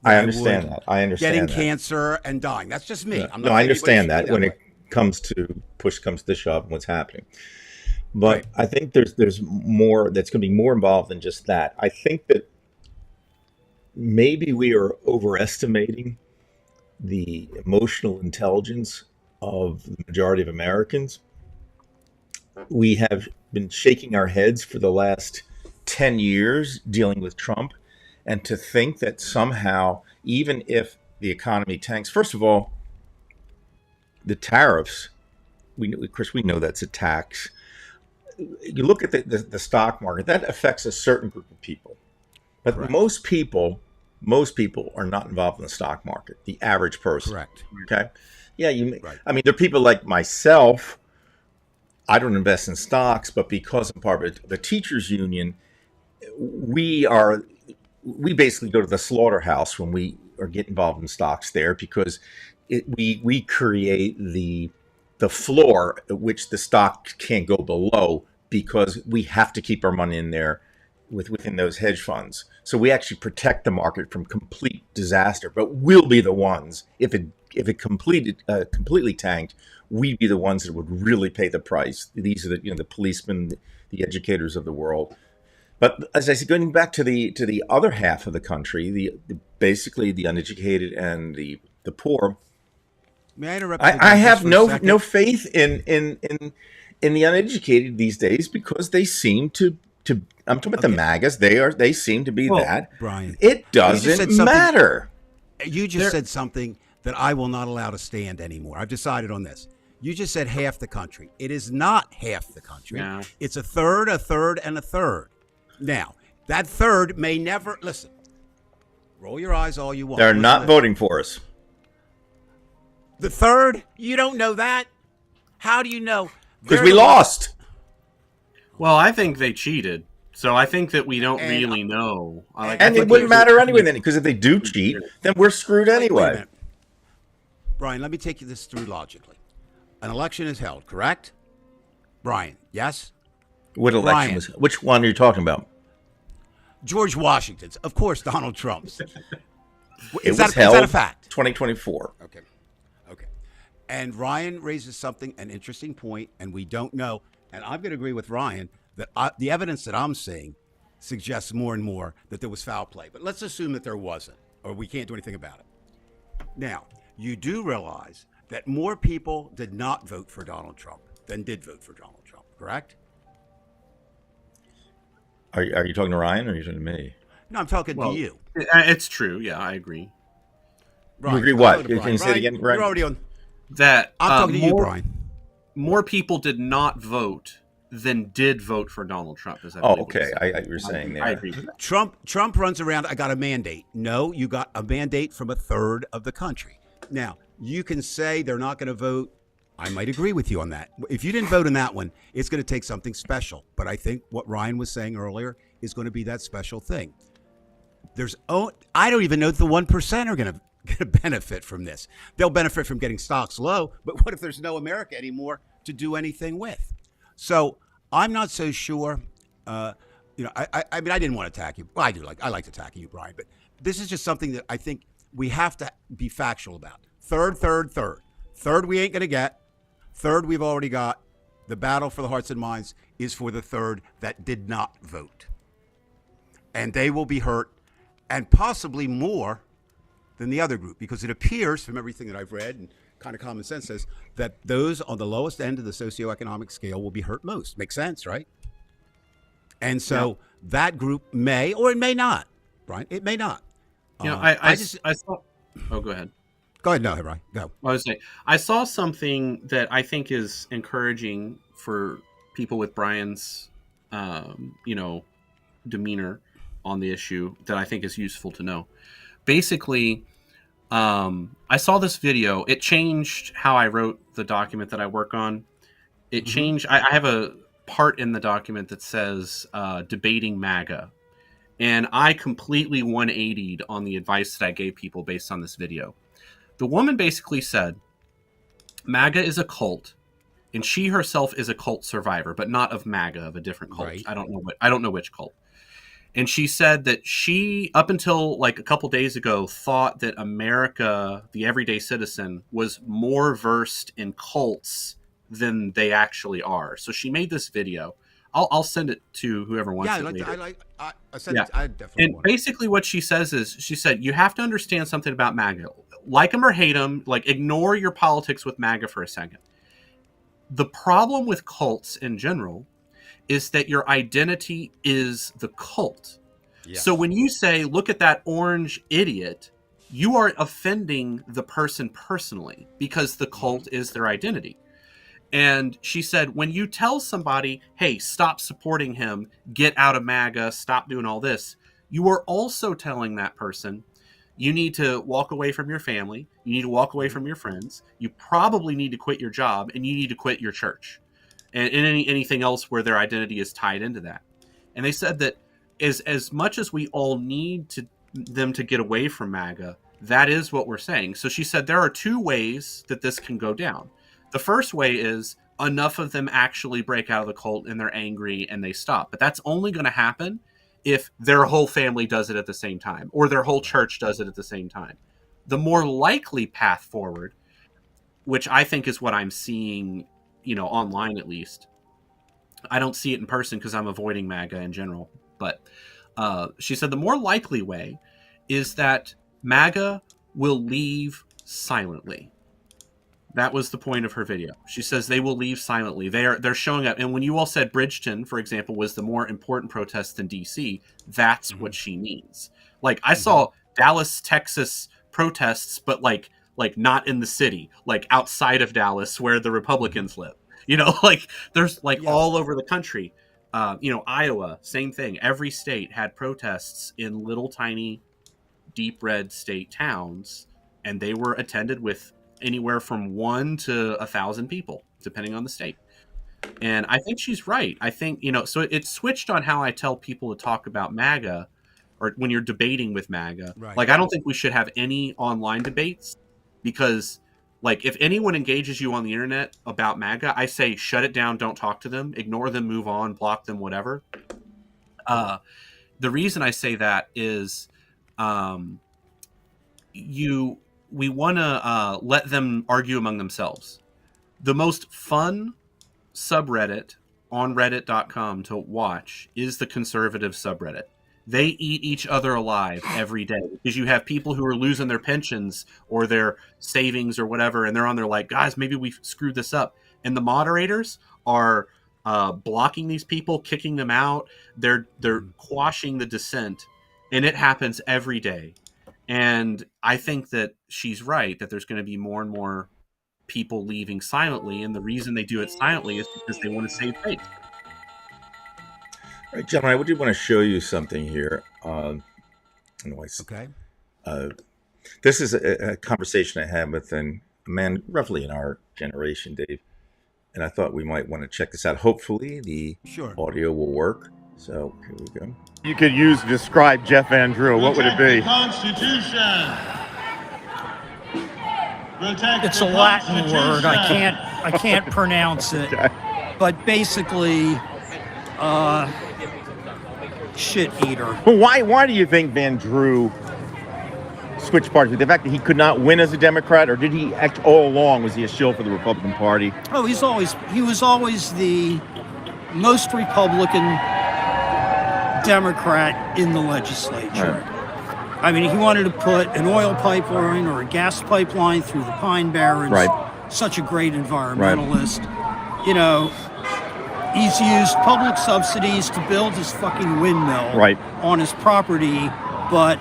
Speaker 3: I
Speaker 4: than
Speaker 3: understand
Speaker 4: would
Speaker 3: that. I understand
Speaker 4: getting
Speaker 3: that.
Speaker 4: cancer and dying. That's just me. I'm not
Speaker 3: No, I
Speaker 4: saying
Speaker 3: understand
Speaker 4: anybody
Speaker 3: that
Speaker 4: should
Speaker 3: when
Speaker 4: be
Speaker 3: it comes to push comes to shove and what's happening. But
Speaker 4: Right.
Speaker 3: I think there's more that's going to be more involved than just that. I think that maybe we are overestimating the emotional intelligence of the majority of Americans. We have been shaking our heads for the last 10 years dealing with Trump. And to think that somehow, even if the economy tanks, first of all, the tariffs, Chris, we know that's a tax. You look at the stock market, that affects a certain group of people. But
Speaker 4: Correct.
Speaker 3: most people are not involved in the stock market, the average person.
Speaker 4: Correct.
Speaker 3: Okay. Yeah,
Speaker 4: Right.
Speaker 3: I mean, there are people like myself. I don't invest in stocks, but because I'm part of the teachers union, we basically go to the slaughterhouse when we or get involved in stocks there because we create the floor at which the stock can't go below because we have to keep our money in there within those hedge funds. So we actually protect the market from complete disaster, but we'll be the ones if it completely tanked, we'd be the ones that would really pay the price. These are the policemen, the educators of the world. But as I said, going back to the other half of the country, basically the uneducated and the poor,
Speaker 4: May I interrupt? you
Speaker 3: I
Speaker 4: again
Speaker 3: have
Speaker 4: just for a second?
Speaker 3: no faith in the uneducated these days because they seem to. I'm talking about the
Speaker 4: Okay.
Speaker 3: MAGAs. They seem to be
Speaker 5: Well,
Speaker 3: that.
Speaker 4: Brian.
Speaker 3: It
Speaker 4: just said
Speaker 3: doesn't
Speaker 4: something-
Speaker 3: matter.
Speaker 4: You just said something that I will not allow to stand anymore. I've decided on this. You just said half the country. It is not half the country.
Speaker 5: No.
Speaker 4: It's a third, and a third. Now, that third may never listen. Roll your eyes all you want.
Speaker 3: They're
Speaker 4: Listen
Speaker 3: not
Speaker 4: to this.
Speaker 3: voting for us.
Speaker 4: The third, you don't know that. How do you know?
Speaker 3: Because
Speaker 4: They're
Speaker 3: we
Speaker 4: the ones-
Speaker 3: lost.
Speaker 5: Well, I think they cheated, so I think that we don't
Speaker 4: And-
Speaker 5: really know. I
Speaker 3: And it
Speaker 5: think
Speaker 3: wouldn't
Speaker 5: there's-
Speaker 3: matter anyway then, because if they do cheat, then we're screwed
Speaker 4: Wait a
Speaker 3: anyway.
Speaker 4: minute. Brian, let me take you this through logically. An election is held, correct? Brian, yes?
Speaker 3: What election
Speaker 4: Brian.
Speaker 3: was? Which one are you talking about?
Speaker 4: George Washington's. Of course, Donald Trump's.
Speaker 3: It
Speaker 4: Is that
Speaker 3: was held
Speaker 4: a fact?
Speaker 3: 2024.
Speaker 4: Okay. Okay. And Ryan raises an interesting point, and we don't know. And I'm going to agree with Ryan that the evidence that I'm seeing suggests more and more that there was foul play. But let's assume that there wasn't, or we can't do anything about it. Now, you do realize that more people did not vote for Donald Trump than did vote for Donald Trump, correct?
Speaker 3: Are you talking to Ryan or are you talking to me?
Speaker 4: No, I'm talking
Speaker 5: Well,
Speaker 4: to you.
Speaker 5: It's true. Yeah, I agree.
Speaker 4: Brian,
Speaker 3: agree
Speaker 4: I'm
Speaker 3: what?
Speaker 4: talking to
Speaker 3: Can you say it
Speaker 4: Brian,
Speaker 3: again, Brian?
Speaker 4: You're already on.
Speaker 5: That
Speaker 4: I'm talking to you,
Speaker 5: more-
Speaker 4: Brian.
Speaker 5: More people did not vote than did vote for Donald Trump. Is that?
Speaker 3: Oh,
Speaker 5: what
Speaker 3: okay.
Speaker 5: said?
Speaker 3: You're saying there.
Speaker 5: I agree with that.
Speaker 4: Trump runs around, I got a mandate. No, you got a mandate from a third of the country. Now, you can say they're not going to vote. I might agree with you on that. If you didn't vote in that one, it's going to take something special. But I think what Ryan was saying earlier is going to be that special thing. I don't even know if the 1% are going to benefit from this. They'll benefit from getting stocks low, but what if there's no America anymore to do anything with? So I'm not so sure. I mean, I didn't want to attack you. Well, I like attacking you, Brian, but this is just something that I think we have to be factual about. Third. Third we ain't going to get. Third we've already got. The battle for the hearts and minds is for the third that did not vote. And they will be hurt, and possibly more than the other group, because it appears from everything that I've read and kind of common sense says that those on the lowest end of the socioeconomic scale will be hurt most. Makes sense, right? And so that group may, or it may not, Brian. It may not.
Speaker 5: You know,
Speaker 4: I
Speaker 5: I saw. Oh, go ahead.
Speaker 4: go ahead. No, Brian, go.
Speaker 5: I was saying, I saw something that I think is encouraging for people with Brian's, demeanor on the issue that I think is useful to know. Basically, I saw this video. It changed how I wrote the document that I work on. It changed. I have part in the document that says debating MAGA. And I completely 180'd on the advice that I gave people based on this video. The woman basically said, MAGA is a cult, and she herself is a cult survivor, but not of MAGA, of a different cult.
Speaker 4: Right.
Speaker 5: I don't know which cult. And she said that she, up until like a couple days ago, thought that America, the everyday citizen, was more versed in cults than they actually are. So she made this video. I'll send it to whoever wants
Speaker 4: Yeah,
Speaker 5: it later.
Speaker 4: I said
Speaker 5: Yeah.
Speaker 4: I definitely
Speaker 5: And
Speaker 4: want it.
Speaker 5: basically what she says is, she said, you have to understand something about MAGA. Like them or hate them, like ignore your politics with MAGA for a second. The problem with cults in general is that your identity is the cult.
Speaker 4: Yes.
Speaker 5: So when you say, look at that orange idiot, you are offending the person personally because the cult is their identity. And she said, when you tell somebody, hey, stop supporting him, get out of MAGA, stop doing all this, you are also telling that person, you need to walk away from your family, you need to walk away from your friends, you probably need to quit your job, and you need to quit your church. And anything else where their identity is tied into that. And they said that as much as we all need them to get away from MAGA, that is what we're saying. So she said there are two ways that this can go down. The first way is enough of them actually break out of the cult and they're angry and they stop. But that's only going to happen if their whole family does it at the same time or their whole church does it at the same time. The more likely path forward, which I think is what I'm seeing, online at least. I don't see it in person because I'm avoiding MAGA in general. But she said the more likely way is that MAGA will leave silently. That was the point of her video. She says they will leave silently. They're showing up. And when you all said Bridgeton, for example, was the more important protest than DC, that's what she means. Like I saw Dallas, Texas protests, but like not in the city, like outside of Dallas where the Republicans live. Like there's like all over the country. Iowa, same thing. Every state had protests in little tiny deep red state towns, and they were attended with anywhere from 1 to 1,000 people, depending on the state. And I think she's right. I think, so it switched on how I tell people to talk about MAGA, or when you're debating with MAGA.
Speaker 4: Right.
Speaker 5: Like, I don't think we should have any online debates because, like, if anyone engages you on the internet about MAGA, I say shut it down, don't talk to them, ignore them, move on, block them, whatever. The reason I say that is we want to let them argue among themselves. The most fun subreddit on reddit.com to watch is the conservative subreddit. They eat each other alive every day because you have people who are losing their pensions or their savings or whatever, and they're on there like, guys, maybe we screwed this up. And the moderators are blocking these people, kicking them out. They're quashing the dissent, and it happens every day. And I think that she's right, that there's going to be more and more people leaving silently. And the reason they do it silently is because they want to save face.
Speaker 3: All right, gentlemen, I do want to show you something here.
Speaker 4: Okay.
Speaker 3: This is a conversation I had with a man roughly in our generation, Dave. And I thought we might want to check this out. Hopefully the audio will work. So here we go.
Speaker 6: You could use to describe Jeff Van Drew. What would it be?
Speaker 7: Constitution.
Speaker 8: It's a Latin word. I can't pronounce it.
Speaker 6: Okay.
Speaker 8: But basically, shit eater.
Speaker 6: But why do you think Van Drew switched parties? The fact that he could not win as a Democrat, or did he act all along? Was he a shill for the Republican Party?
Speaker 8: Oh, he was always the most Republican Democrat in the legislature.
Speaker 6: Right.
Speaker 8: I mean, he wanted to put an oil pipeline or a gas pipeline through the Pine Barrens.
Speaker 6: Right.
Speaker 8: Such a great environmentalist. He's used public subsidies to build his fucking windmill on his property, but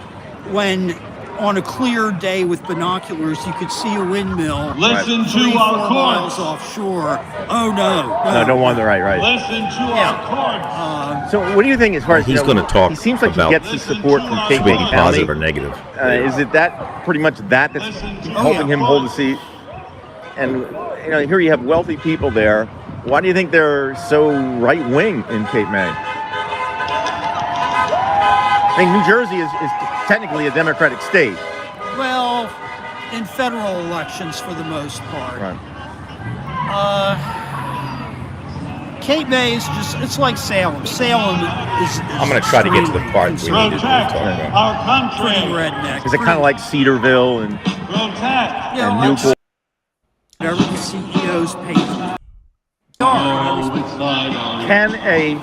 Speaker 8: when on a clear day with binoculars you could see a windmill
Speaker 7: Listen to
Speaker 8: 3-4
Speaker 7: our
Speaker 8: miles
Speaker 7: courts.
Speaker 8: offshore. Oh no.
Speaker 6: No, don't want the right.
Speaker 7: Listen to our courts.
Speaker 6: So what do you think as far as
Speaker 3: He's going to talk
Speaker 6: he seems like
Speaker 3: about
Speaker 6: he gets the support from Cape
Speaker 3: being
Speaker 6: County.
Speaker 3: positive or negative.
Speaker 6: Is it that pretty much that's helping him hold the seat? And here you have wealthy people there Why do you think they're so right wing in Cape May? I mean, New Jersey is technically a Democratic state.
Speaker 8: Well, in federal elections for the most part.
Speaker 6: Right.
Speaker 8: Cape May is it's like Salem. Salem is
Speaker 3: I'm going to try to get to the part we
Speaker 8: extremely
Speaker 3: needed to talk
Speaker 7: Protect
Speaker 3: about.
Speaker 7: our
Speaker 8: pretty
Speaker 7: country.
Speaker 8: redneck.
Speaker 6: Is it kind of like Cedarville and
Speaker 7: Protect.
Speaker 8: you know,
Speaker 6: and Newport?
Speaker 8: whatever the CEOs pay them?
Speaker 6: Can a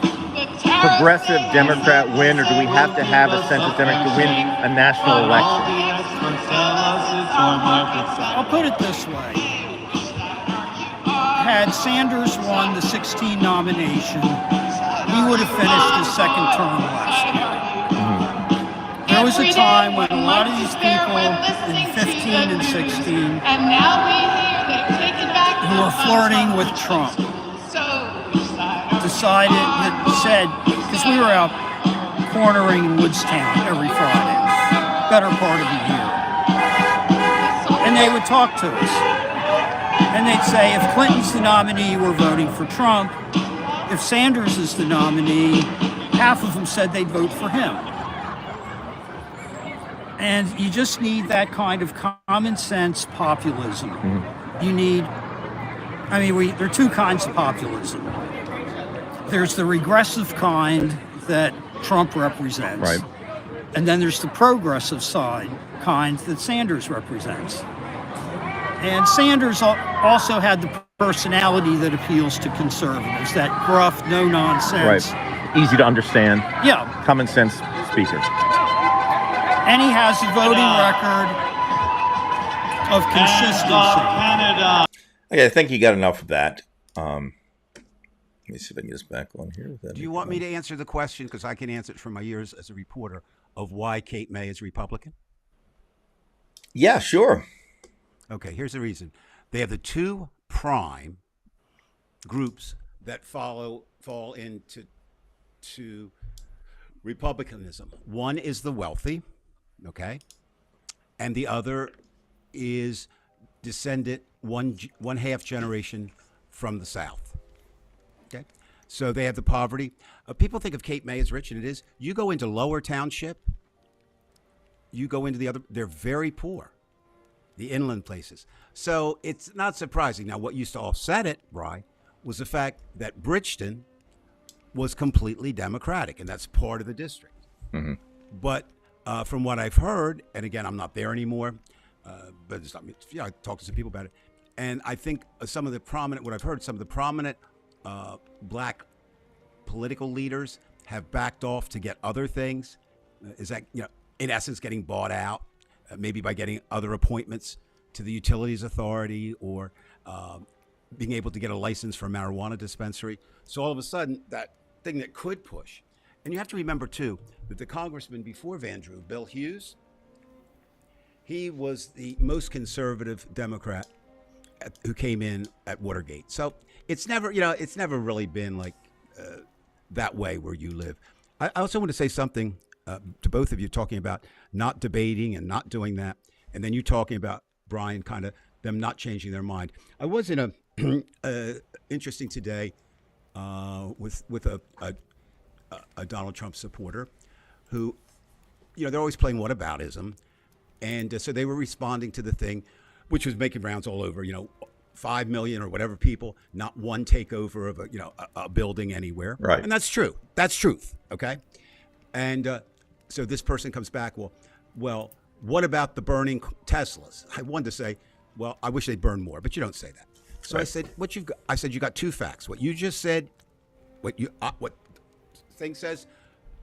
Speaker 6: progressive Democrat win, or do we have to have a centrist Democrat to win a national election?
Speaker 8: I'll put it this way. Had Sanders won the 16 nomination, he would have finished his second term last year. There was a time when a lot of these people in 15 and 16
Speaker 9: And now we hear they've taken back
Speaker 8: who were flirting with Trump decided that said, because we were out cornering in Woodstown every Friday, better part of the year. And they would talk to us. And they'd say, if Clinton's the nominee, we're voting for Trump. If Sanders is the nominee, half of them said they'd vote for him. And you just need that kind of common sense populism. You need, there are two kinds of populism. There's the regressive kind that Trump represents.
Speaker 6: Right.
Speaker 8: And then there's the progressive side kind that Sanders represents. And Sanders also had the personality that appeals to conservatives, that gruff, no-nonsense.
Speaker 6: Right. Easy to understand.
Speaker 8: Yeah.
Speaker 6: Common sense speaker.
Speaker 8: And he has a voting record of consistency.
Speaker 7: Canada.
Speaker 3: Okay, I think you got enough of that. Let me see if I can get us back on here.
Speaker 4: Do you want me to answer the question? Because I can answer it from my years as a reporter of why Cape May is Republican.
Speaker 3: Yeah, sure.
Speaker 4: Okay, here's the reason. They have the two prime groups that fall into republicanism. One is the wealthy, okay, and the other is descendant one half generation from the South. Okay, so they have the poverty. People think of Cape May as rich, and it is. You go into Lower Township, you go into the other, they're very poor. The inland places. So it's not surprising. Now, what used to offset it, Bry, was the fact that Bridgeton was completely Democratic, and that's part of the district.
Speaker 3: Mm-hmm.
Speaker 4: But from what I've heard, and again, I'm not there anymore, but it's not, I talked to some people about it, and I think some of the prominent black political leaders have backed off to get other things. Is that, in essence, getting bought out? Maybe by getting other appointments to the Utilities Authority or being able to get a license for a marijuana dispensary. So all of a sudden, that thing that could push. And you have to remember, too, that the congressman before Van Drew, Bill Hughes, he was the most conservative Democrat who came in at Watergate. So it's never really been like that way where you live. I also want to say something to both of you, talking about not debating and not doing that, and then you talking about, Brian, kind of them not changing their mind. I was in a interesting today with a Donald Trump supporter who, they're always playing whataboutism, and so they were responding to the thing, which was making rounds all over. 5 million or whatever people, not one takeover of a building anywhere.
Speaker 3: Right.
Speaker 4: And that's true. That's truth. Okay. And so this person comes back, well, what about the burning Teslas? I wanted to say, well, I wish they'd burn more, but you don't say that. So
Speaker 3: Right.
Speaker 4: I said, what you've got? I said, you got two facts. What you just said, what thing says,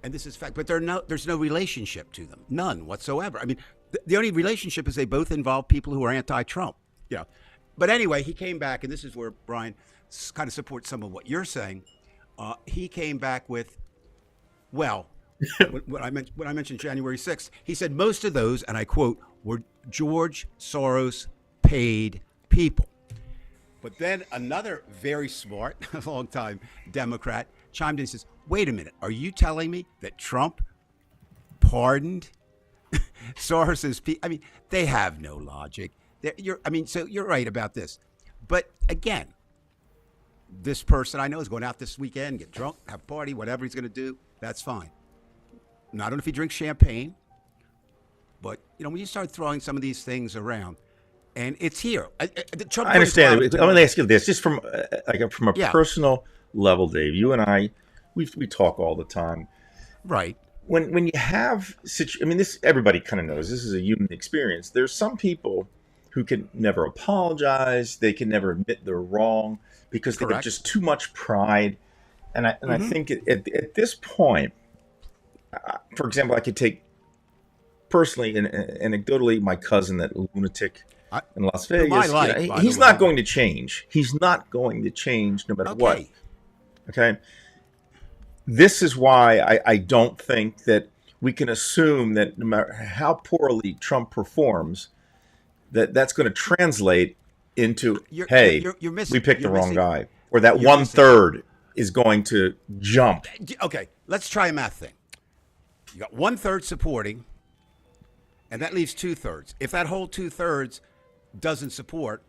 Speaker 4: and this is fact. But there's no relationship to them, none whatsoever. I mean, the only relationship is they both involve people who are anti-Trump. But anyway, he came back, and this is where Brian kind of supports some of what you're saying. He came back with, well. When I mentioned January 6th, he said most of those, and I quote, were George Soros paid people. But then another very smart, longtime Democrat chimed in and says, wait a minute, are you telling me that Trump pardoned Soros's people? I mean, they have no logic. So you're right about this. But again, this person I know is going out this weekend, get drunk, have a party, whatever he's going to do. That's fine. Now, I don't know if he drinks champagne, but when you start throwing some of these things around, and it's here. Trump
Speaker 6: I understand.
Speaker 4: brings a
Speaker 6: I'm
Speaker 4: lot
Speaker 6: going
Speaker 4: of-
Speaker 6: to ask you this, just from from a
Speaker 4: Yeah.
Speaker 6: personal level, Dave. You and I, we talk all the time.
Speaker 4: Right.
Speaker 6: When you have this everybody kind of knows this is a human experience. There's some people who can never apologize. They can never admit they're wrong because they have
Speaker 4: Correct.
Speaker 6: just too much pride. And I think at this point, for example, I could take personally and anecdotally my cousin, that lunatic in Las Vegas.
Speaker 4: I like, by the
Speaker 6: he's
Speaker 4: way.
Speaker 6: not going to change. He's not going to change no matter what.
Speaker 4: Okay.
Speaker 6: Okay. This is why I don't think that we can assume that no matter how poorly Trump performs, that's going to translate into, hey,
Speaker 4: you're missing-
Speaker 6: we picked the
Speaker 4: you're
Speaker 6: wrong
Speaker 4: missing-
Speaker 6: guy, or that
Speaker 4: you're missing-
Speaker 6: 1/3 is going to jump.
Speaker 4: Okay, let's try a math thing. You got 1/3 supporting, and that leaves 2/3. If that whole 2/3 doesn't support,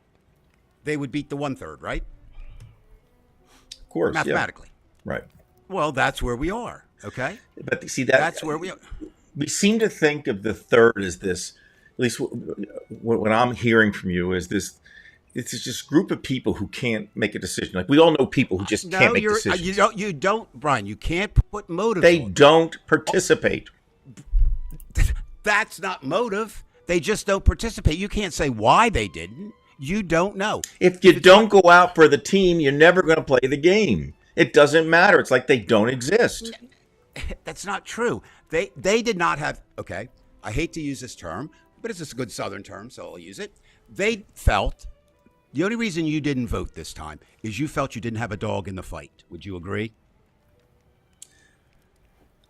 Speaker 4: they would beat the 1/3, right?
Speaker 6: Of course, yeah.
Speaker 4: Mathematically.
Speaker 6: Right.
Speaker 4: Well, that's where we are. Okay,
Speaker 6: But see
Speaker 4: that's where we are.
Speaker 6: we seem to think of the third as this. At least what I'm hearing from you is this. It's just group of people who can't make a decision. Like we all know people who just can't make decisions.
Speaker 4: You don't, Brian. You can't put motive.
Speaker 6: They don't participate.
Speaker 4: That's not motive. They just don't participate. You can't say why they didn't. You don't know.
Speaker 6: If you don't go out for the team, you're never going to play the game. It doesn't matter. It's like they don't exist.
Speaker 4: That's not true. They did not have. Okay, I hate to use this term, but it's a good Southern term, so I'll use it. They felt the only reason you didn't vote this time is you felt you didn't have a dog in the fight. Would you agree?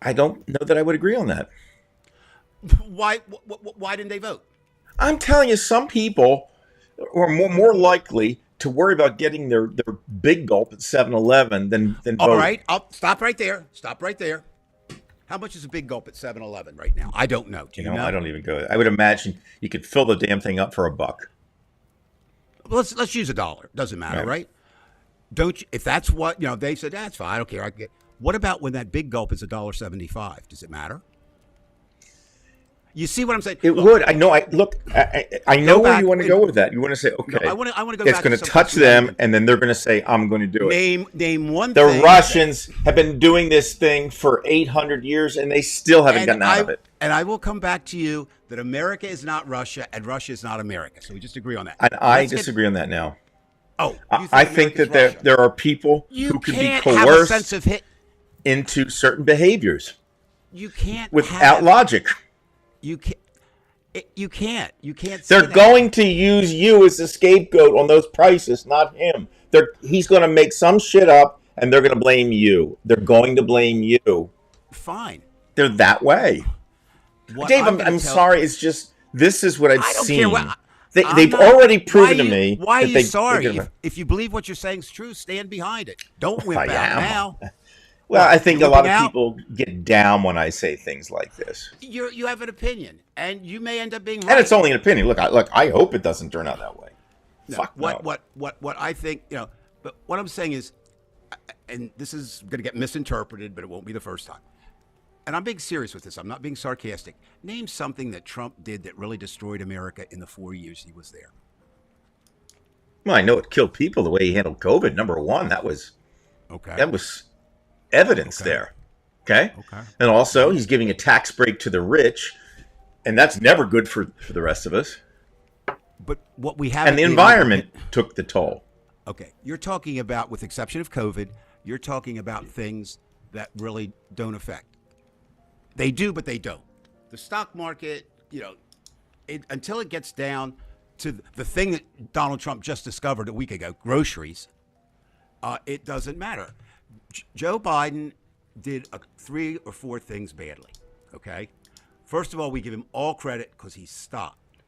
Speaker 6: I don't know that I would agree on that.
Speaker 4: Why didn't they vote?
Speaker 6: I'm telling you, some people are more likely to worry about getting their big gulp at 7-Eleven than
Speaker 4: All
Speaker 6: voting.
Speaker 4: right, I'll stop right there. Stop right there. How much is a big gulp at 7-Eleven right now? I don't know. Do you know?
Speaker 6: I don't even go. I would imagine you could fill the damn thing up for $1.
Speaker 4: Let's use $1. Doesn't matter, right? Don't you, if that's what they said, that's fine. I don't care. I get. What about when that big gulp is $1.75? Does it matter? You see what I'm saying?
Speaker 6: It
Speaker 4: Look,
Speaker 6: would. I know. I know where
Speaker 4: back
Speaker 6: you want to
Speaker 4: and-
Speaker 6: go with that. You want to say, okay,
Speaker 4: I want to go
Speaker 6: it's
Speaker 4: back
Speaker 6: going
Speaker 4: to
Speaker 6: to
Speaker 4: something
Speaker 6: touch
Speaker 4: you
Speaker 6: them,
Speaker 4: mentioned.
Speaker 6: and then they're going to say, I'm going to do it.
Speaker 4: Name one
Speaker 6: The
Speaker 4: thing.
Speaker 6: Russians have been doing this thing for 800 years, and they still haven't gotten out of it.
Speaker 4: And I will come back to you that America is not Russia and Russia is not America. So we just agree on that.
Speaker 6: And I
Speaker 4: Let's get-
Speaker 6: disagree on that now.
Speaker 4: Oh, you
Speaker 6: I think
Speaker 4: America's
Speaker 6: that
Speaker 4: Russia.
Speaker 6: there are people
Speaker 4: You
Speaker 6: who can be
Speaker 4: can't have a
Speaker 6: coerced
Speaker 4: sense of hit.
Speaker 6: into certain behaviors
Speaker 4: You can't
Speaker 6: without
Speaker 4: have,
Speaker 6: logic.
Speaker 4: You can't. You can't. You can't.
Speaker 6: They're
Speaker 4: say that.
Speaker 6: going to use you as a scapegoat on those prices, not him. He's going to make some shit up, and they're going to blame you. They're going to blame you.
Speaker 4: Fine.
Speaker 6: They're that way.
Speaker 4: What
Speaker 6: Dave,
Speaker 4: gonna
Speaker 6: I'm
Speaker 4: tell-
Speaker 6: sorry. It's just this is what I've
Speaker 4: I don't
Speaker 6: seen.
Speaker 4: care what. I'm
Speaker 6: They've
Speaker 4: not-
Speaker 6: already
Speaker 4: why
Speaker 6: proven to
Speaker 4: you-
Speaker 6: me.
Speaker 4: Why are
Speaker 6: that
Speaker 4: you sorry?
Speaker 6: they're gonna-
Speaker 4: If you believe what you're saying is true, stand behind it. Don't wimp
Speaker 6: I
Speaker 4: out
Speaker 6: am.
Speaker 4: now.
Speaker 6: Well, I think a
Speaker 4: You're
Speaker 6: lot of
Speaker 4: whipping out?
Speaker 6: people get down when I say things like this,
Speaker 4: You have an opinion, and you may end up being right.
Speaker 6: and it's only an opinion. Look, I hope it doesn't turn out that way.
Speaker 4: No,
Speaker 6: Fuck no.
Speaker 4: what I think, but what I'm saying is, and this is going to get misinterpreted, but it won't be the first time. And I'm being serious with this. I'm not being sarcastic. Name something that Trump did that really destroyed America in the 4 years he was there.
Speaker 6: Well, I know it killed people the way he handled COVID. Number one, that was
Speaker 4: Okay.
Speaker 6: evidence there. Okay.
Speaker 4: Okay.
Speaker 6: And also, he's giving a tax break to the rich, and that's never good for the rest of us.
Speaker 4: But what we have
Speaker 6: And the environment took the toll.
Speaker 4: Okay, you're talking about, with exception of COVID, you're talking about things that really don't affect. They do, but they don't. The stock market, until it gets down to the thing that Donald Trump just discovered a week ago, groceries, it doesn't matter. Joe Biden did 3 or 4 things badly, okay? First of all, we give him all credit because he stopped.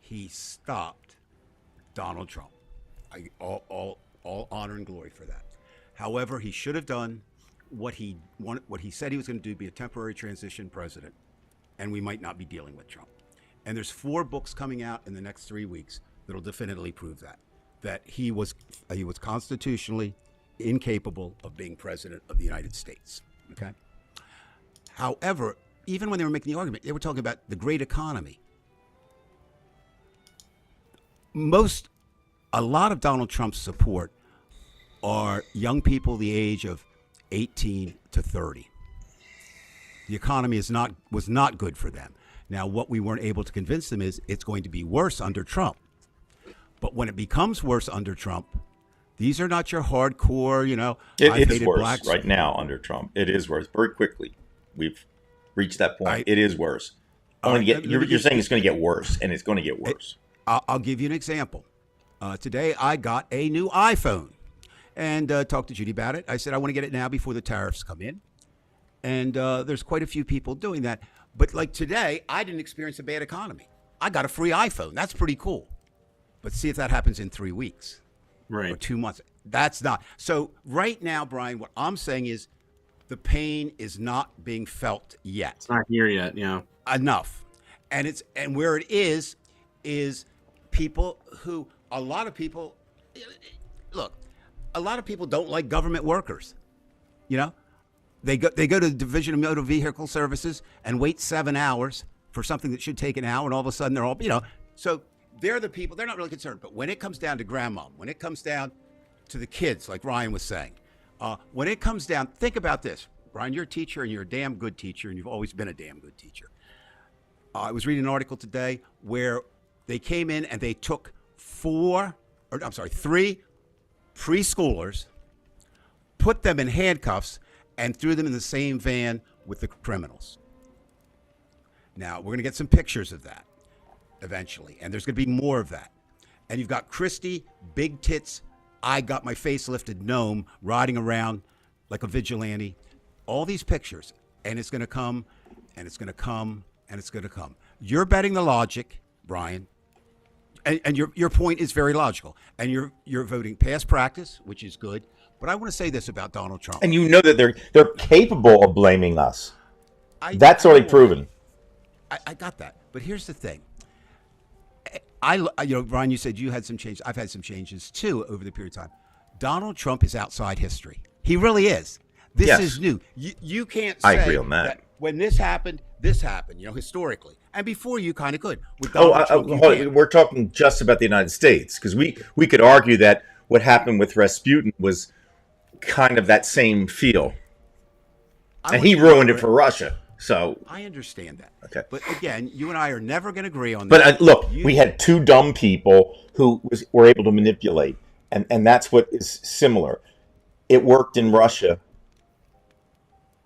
Speaker 4: He stopped Donald Trump. All honor and glory for that. However, he should have done what he said he was going to do: be a temporary transition president, and we might not be dealing with Trump. And there's 4 books coming out in the next 3 weeks that'll definitively prove that. that he was constitutionally incapable of being president of the United States. Okay. However, even when they were making the argument, they were talking about the great economy. A lot of Donald Trump's support are young people the age of 18 to 30. The economy was not good for them. Now, what we weren't able to convince them is it's going to be worse under Trump. But when it becomes worse under Trump, these are not your hardcore,
Speaker 6: It is worse right now under Trump. It is worse very quickly. We've reached that point. It is worse. You're saying it's going to get worse, and it's going to get worse.
Speaker 4: I'll give you an example. Today, I got a new iPhone and talked to Judy about it. I said, I want to get it now before the tariffs come in. And there's quite a few people doing that. But like today, I didn't experience a bad economy. I got a free iPhone. That's pretty cool. But see if that happens in 3 weeks or 2 months. That's not. So right now, Brian, what I'm saying is the pain is not being felt yet.
Speaker 5: It's not here yet, yeah.
Speaker 4: Enough. And where it is people who, a lot of people don't like government workers. They go to the Division of Motor Vehicle Services and wait 7 hours for something that should take an hour, and all of a sudden they're all, so they're the people, they're not really concerned. But when it comes down to grandma, when it comes down to the kids, like Ryan was saying, when it comes down, think about this. Brian, you're a teacher, and you're a damn good teacher, and you've always been a damn good teacher. I was reading an article today where they came in and they took 3 preschoolers, put them in handcuffs, and threw them in the same van with the criminals. Now, we're going to get some pictures of that eventually, and there's going to be more of that. And you've got Christy, big tits, I got my face lifted gnome riding around like a vigilante. All these pictures, and it's going to come, and it's going to come, and it's going to come. You're betting the logic, Brian, and your point is very logical, and you're voting past practice, which is good. But I want to say this about Donald Trump.
Speaker 6: And you know that they're capable of blaming us. That's already proven.
Speaker 4: I got that. But here's the thing. Brian, you said you had some changes. I've had some changes too over the period of time. Donald Trump is outside history. He really is. This is new. You can't say
Speaker 6: I agree on that.
Speaker 4: When this happened, historically. And before you kind of could. With Donald Trump,
Speaker 6: we're talking just about the United States, because we could argue that what happened with Rasputin was kind of that same feel. And he ruined it for Russia. So
Speaker 4: I understand that.
Speaker 6: Okay.
Speaker 4: But again, you and I are never going to agree on that.
Speaker 6: But look, we had two dumb people who were able to manipulate. And that's what is similar. It worked in Russia,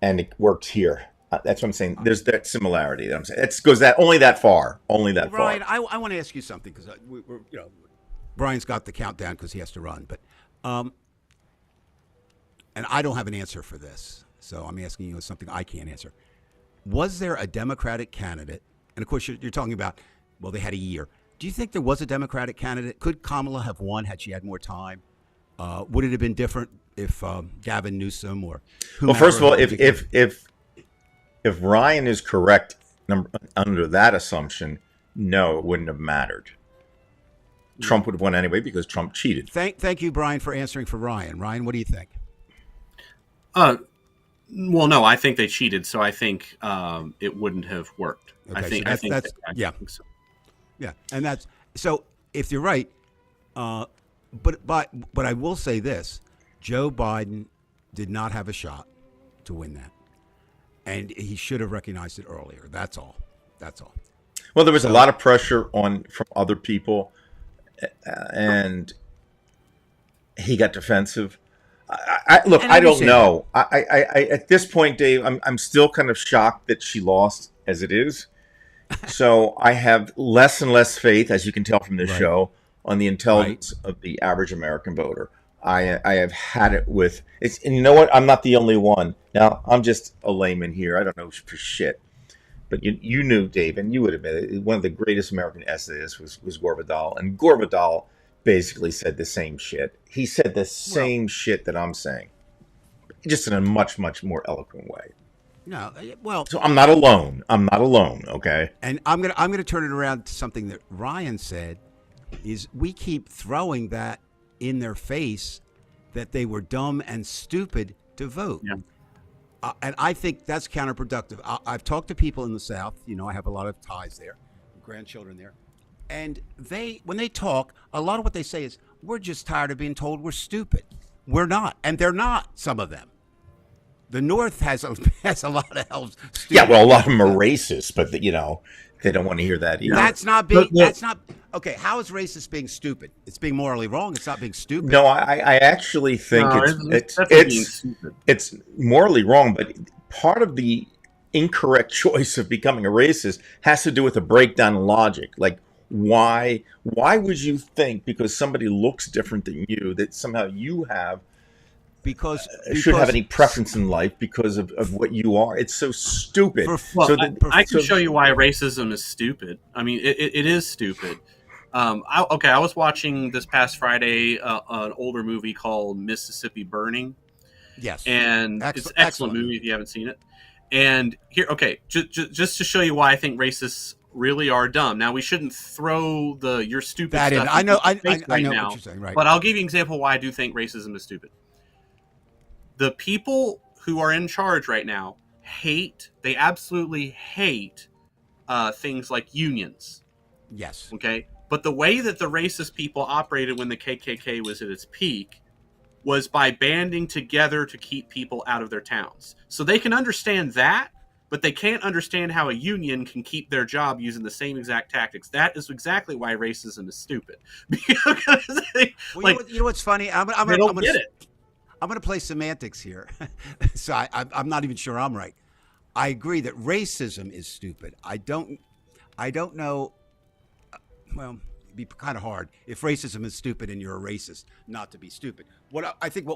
Speaker 6: and it works here. That's what I'm saying. There's that similarity that I'm saying. It goes only that far. Only that far.
Speaker 4: Brian, I want to ask you something, because Brian's got the countdown because he has to run. But and I don't have an answer for this, so I'm asking you something I can't answer. Was there a Democratic candidate? And of course, you're talking about, well, they had a year. Do you think there was a Democratic candidate? Could Kamala have won had she had more time? Would it have been different if Gavin Newsom or whomever?
Speaker 6: Well, first of all, if Ryan is correct under that assumption, no, it wouldn't have mattered. Trump would have won anyway because Trump cheated.
Speaker 4: Thank you, Brian, for answering for Ryan. Ryan, what do you think?
Speaker 5: Well, no, I think they cheated, so I think it wouldn't have worked.
Speaker 4: Okay,
Speaker 5: I think so.
Speaker 4: Yeah, and that's so. If you're right, but I will say this: Joe Biden did not have a shot to win that, and he should have recognized it earlier. That's all.
Speaker 6: Well, there was a lot of pressure from other people, and he got defensive. Look, I don't know. I at this point, Dave, I'm still kind of shocked that she lost as it is. So I have less and less faith, as you can tell from this show, on the intelligence of the average American voter. I have had it with it's, and you know what? I'm not the only one. Now I'm just a layman here. I don't know for shit. But you knew, Dave, and you would admit it. One of the greatest American essayists was Gore Vidal, and Gore Vidal basically said the same shit. He said the same shit that I'm saying, just in a much, much more eloquent way.
Speaker 4: No, well,
Speaker 6: so I'm not alone. Okay.
Speaker 4: And I'm gonna turn it around to something that Ryan said. Is we keep throwing that in their face that they were dumb and stupid to vote.
Speaker 5: Yeah.
Speaker 4: And I think that's counterproductive. I've talked to people in the South. You know, I have a lot of ties there, grandchildren there. And when they talk, a lot of what they say is, we're just tired of being told we're stupid. We're not. And they're not, some of them. The North has a lot of hell.
Speaker 6: Yeah, well, a lot of them are racist, but they don't want to hear that either.
Speaker 4: That's not being. That's not okay. How is racist being stupid? It's being morally wrong. It's not being stupid.
Speaker 6: No, I actually think
Speaker 5: No, it's definitely being stupid.
Speaker 6: it's morally wrong, but part of the incorrect choice of becoming a racist has to do with a breakdown in logic. Like, why would you think because somebody looks different than you that somehow you have
Speaker 4: because
Speaker 6: should have any preference in life because of what you are? It's so stupid.
Speaker 5: Well, I can show you why racism is stupid. I mean, it is stupid. I was watching this past Friday an older movie called Mississippi Burning.
Speaker 4: Yes,
Speaker 5: and it's an excellent movie if you haven't seen it. And here, just to show you why I think racists really are dumb. Now, we shouldn't throw you're stupid
Speaker 4: that
Speaker 5: stuff
Speaker 4: in. I know
Speaker 5: now,
Speaker 4: what you're saying, right?
Speaker 5: But I'll give you an example why I do think racism is stupid. The people who are in charge right now they absolutely hate things like unions.
Speaker 4: Yes.
Speaker 5: Okay. But the way that the racist people operated when the KKK was at its peak was by banding together to keep people out of their towns. So they can understand that, but they can't understand how a union can keep their job using the same exact tactics. That is exactly why racism is stupid. Because
Speaker 4: you know what's funny? I'm
Speaker 5: they don't get it.
Speaker 4: I'm going to play semantics here. So I'm not even sure I'm right. I agree that racism is stupid. I don't know. Well, it'd be kind of hard if racism is stupid and you're a racist not to be stupid. What I think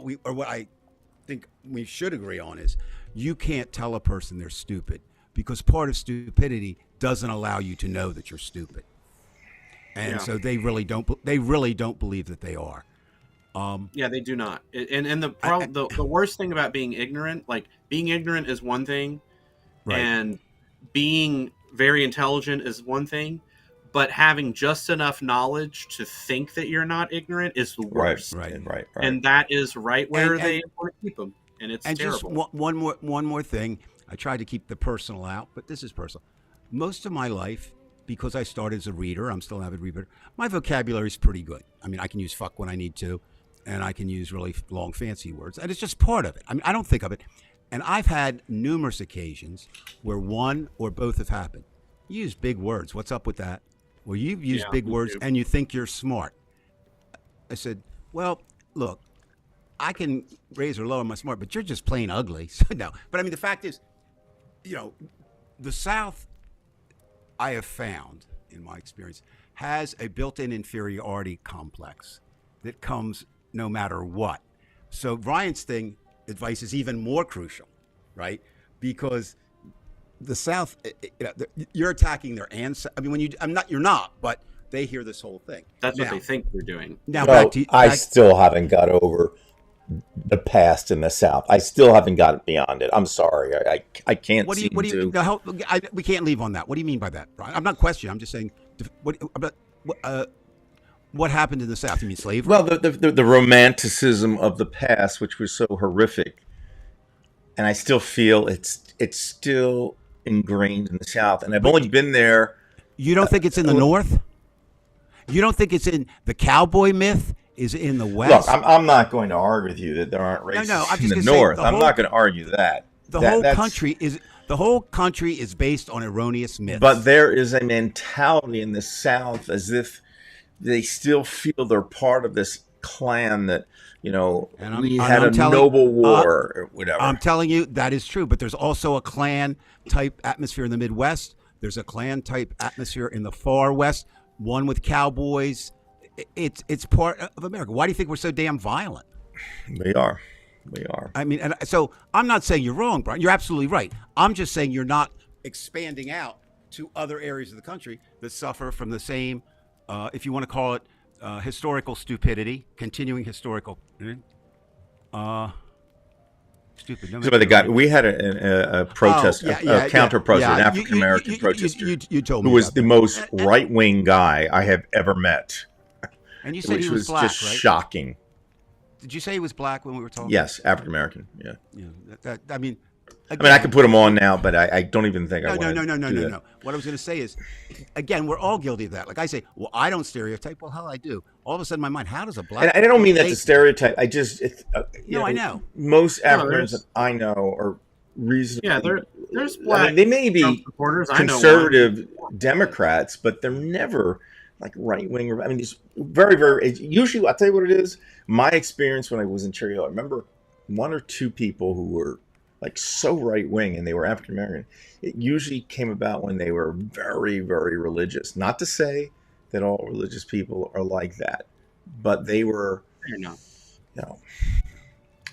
Speaker 4: we should agree on is you can't tell a person they're stupid because part of stupidity doesn't allow you to know that you're stupid. And so they really don't believe that they are.
Speaker 5: Yeah, they do not. And the worst thing about being ignorant, like being ignorant is one thing,
Speaker 4: right, and
Speaker 5: being very intelligent is one thing, but having just enough knowledge to think that you're not ignorant is the worst.
Speaker 6: Right.
Speaker 5: And that is right where they want to keep them, and it's terrible.
Speaker 4: Just one more thing. I tried to keep the personal out, but this is personal. Most of my life, because I started as a reader, I'm still an avid reader. My vocabulary is pretty good. I mean, I can use fuck when I need to. And I can use really long, fancy words. And it's just part of it. I mean, I don't think of it. And I've had numerous occasions where one or both have happened. You use big words. What's up with that? Well, you've used big words and you think you're smart. I said, well, look, I can raise or lower my smart, but you're just plain ugly. So no. But I mean, the fact is, the South, I have found, in my experience, has a built-in inferiority complex that comes no matter what. So Ryan's advice is even more crucial, right? Because the South, you're attacking their ancestors. I mean, you're not, but they hear this whole thing.
Speaker 5: That's what they think they're doing.
Speaker 4: Now,
Speaker 6: I still haven't got over the past in the South. I still haven't got beyond it. I'm sorry. I can't seem to.
Speaker 4: We can't leave on that. What do you mean by that, Brian? I'm not questioning. I'm just saying, what happened in the South? You mean slavery?
Speaker 6: Well, the romanticism of the past, which was so horrific, and I still feel it's still ingrained in the South. And I've only been there.
Speaker 4: You don't think it's in the North? You don't think it's in the cowboy myth? Is in the West?
Speaker 6: Look, I'm not going to argue with you that there aren't racists in the North. I'm not going to argue that.
Speaker 4: The whole country is based on erroneous myths.
Speaker 6: But there is a mentality in the South as if they still feel they're part of this clan that, we had a noble war or whatever.
Speaker 4: I'm telling you, that is true. But there's also a clan type atmosphere in the Midwest. There's a clan type atmosphere in the far West, one with cowboys. It's part of America. Why do you think we're so damn violent?
Speaker 6: We are.
Speaker 4: I mean, and so I'm not saying you're wrong, Brian. You're absolutely right. I'm just saying you're not expanding out to other areas of the country that suffer from the same, if you want to call it historical stupidity, continuing historical. Stupid. No,
Speaker 6: so the guy, we had a protest, a counter protest, an African American protester
Speaker 4: you told me
Speaker 6: who was the most right wing guy I have ever met.
Speaker 4: And you said
Speaker 6: which
Speaker 4: he was
Speaker 6: was
Speaker 4: black,
Speaker 6: just
Speaker 4: right?
Speaker 6: shocking.
Speaker 4: Did you say he was black when we were talking?
Speaker 6: Yes, African American. Yeah.
Speaker 4: Yeah. I mean,
Speaker 6: I mean, I could put him on now, but I don't even think I
Speaker 4: no,
Speaker 6: want
Speaker 4: no,
Speaker 6: to
Speaker 4: no, no,
Speaker 6: do
Speaker 4: no,
Speaker 6: that.
Speaker 4: no. What I was going to say is, again, we're all guilty of that. Like I say, well, I don't stereotype. Well, hell, I do. All of a sudden, in my mind, how does a black?
Speaker 6: And I don't mean that's a
Speaker 4: Hey,
Speaker 6: stereotype. I just, you
Speaker 4: No, I know.
Speaker 6: Most
Speaker 5: No,
Speaker 6: African
Speaker 5: there's-
Speaker 6: Americans I know are reasonably.
Speaker 5: Yeah, there's
Speaker 6: I mean,
Speaker 5: black
Speaker 6: they may
Speaker 5: Trump
Speaker 6: be
Speaker 5: supporters. I know
Speaker 6: conservative Democrats, but they're never like right wing. I mean, these very, very. Usually, I'll tell you what it is. My experience when I was in Cherry Hill, I remember one or two people who were like so right wing, and they were African American. It usually came about when they were very, very religious. Not to say that all religious people are like that, but they were.
Speaker 5: Fair enough.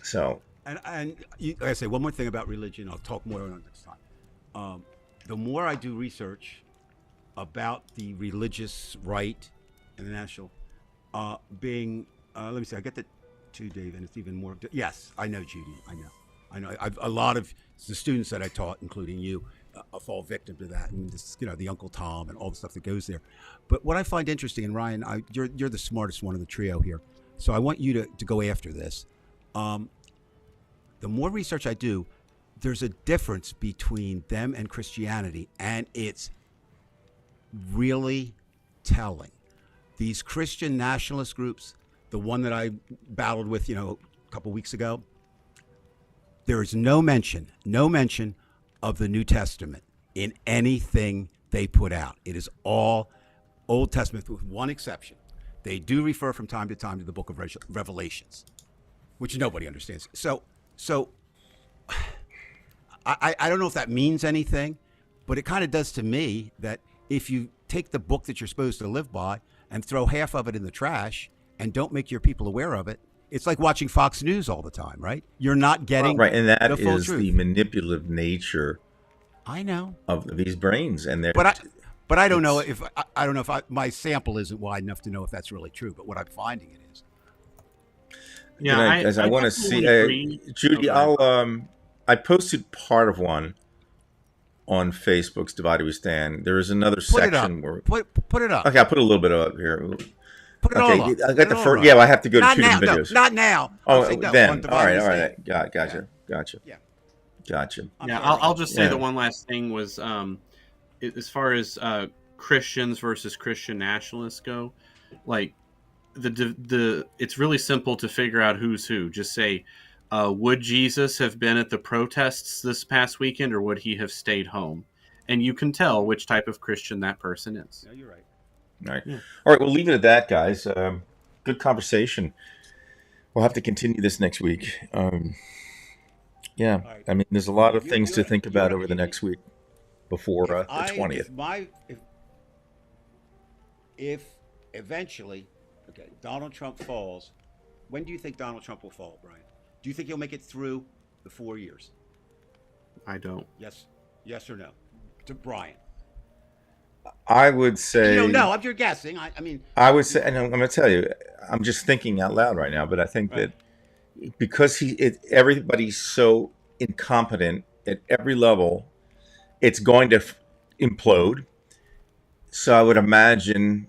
Speaker 6: So
Speaker 4: And like I say, one more thing about religion. I'll talk more on it next time. The more I do research about the religious right and the national being, let me see, I get that too, Dave, and it's even more. Yes, I know, Judy. I know. A lot of the students that I taught, including you, fall victim to that, and this, the Uncle Tom and all the stuff that goes there. But what I find interesting, and Ryan, you're the smartest one of the trio here, so I want you to go after this. The more research I do, there's a difference between them and Christianity, and it's really telling. These Christian nationalist groups, the one that I battled with, a couple weeks ago, there is no mention of the New Testament in anything they put out. It is all Old Testament, with one exception. They do refer from time to time to the book of Revelations, which nobody understands. So I don't know if that means anything, but it kind of does to me that if you take the book that you're supposed to live by and throw half of it in the trash and don't make your people aware of it, it's like watching Fox News all the time, right? You're not getting
Speaker 6: right, and that
Speaker 4: the full
Speaker 6: is
Speaker 4: truth.
Speaker 6: the manipulative nature
Speaker 4: I know,
Speaker 6: of these brains, and they're.
Speaker 4: but I don't know if my sample isn't wide enough to know if that's really true. But what I'm finding it is.
Speaker 5: Yeah,
Speaker 6: I want to see,
Speaker 5: agree.
Speaker 6: Judy.
Speaker 5: Okay.
Speaker 6: I posted part of one on Facebook's Divided We Stand. There is another
Speaker 4: Put it up.
Speaker 6: section where.
Speaker 4: Put it up.
Speaker 6: Okay, I'll put a little bit up here.
Speaker 4: Put it
Speaker 6: Okay,
Speaker 4: all up.
Speaker 6: I got
Speaker 4: Put
Speaker 6: the
Speaker 4: it all
Speaker 6: first.
Speaker 4: up.
Speaker 6: Yeah, well, I have to go to
Speaker 4: Not
Speaker 6: two
Speaker 4: now.
Speaker 6: different
Speaker 4: No,
Speaker 6: videos.
Speaker 4: not now.
Speaker 6: Oh,
Speaker 4: I'm saying no, on
Speaker 6: then. All
Speaker 4: Divided
Speaker 6: right.
Speaker 4: We Stand.
Speaker 6: Gotcha.
Speaker 4: Yeah.
Speaker 6: Gotcha.
Speaker 4: I'm
Speaker 5: Yeah,
Speaker 4: sorry.
Speaker 5: I'll just say
Speaker 6: Yeah.
Speaker 5: the one last thing was as far as Christians versus Christian nationalists go, like the it's really simple to figure out who's who. Just say, would Jesus have been at the protests this past weekend, or would he have stayed home? And you can tell which type of Christian that person is.
Speaker 4: No, you're right.
Speaker 6: All right.
Speaker 5: Yeah.
Speaker 6: All right. We'll leave it at that, guys. Good conversation. We'll have to continue this next week. Yeah.
Speaker 4: All right.
Speaker 6: I mean, there's a lot of
Speaker 4: You-
Speaker 6: things
Speaker 4: you're-
Speaker 6: to think about
Speaker 4: you're-
Speaker 6: over the next week before the
Speaker 4: If
Speaker 6: 20th.
Speaker 4: If eventually, okay, Donald Trump falls, when do you think Donald Trump will fall, Brian? Do you think he'll make it through the 4 years?
Speaker 5: I don't.
Speaker 4: Yes or no? To Brian.
Speaker 6: I would say.
Speaker 4: You don't know. I'm just guessing. I mean,
Speaker 6: I would say, and I'm going to tell you, I'm just thinking out loud right now, but I think
Speaker 4: Right.
Speaker 6: that because everybody's so incompetent at every level, it's going to implode. So I would imagine,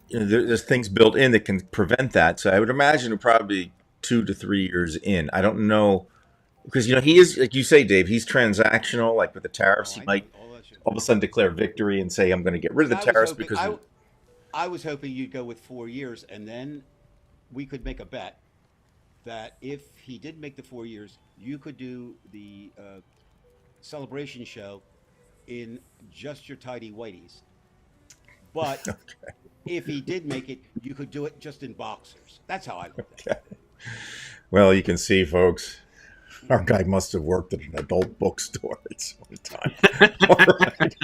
Speaker 6: there's things built in that can prevent that. So I would imagine it'll probably be 2 to 3 years in. I don't know, because he is, like you say, Dave. He's transactional. Like with the tariffs, he might all of a sudden declare victory and say, "I'm going to get rid of the tariffs because."
Speaker 4: I was hoping you'd go with 4 years, and then we could make a bet that if he did make the 4 years, you could do the celebration show in just your tidy whities. But if he did make it, you could do it just in boxers. That's how I looked at it.
Speaker 6: Well, you can see, folks, our guy must have worked at an adult bookstore at some time. All right.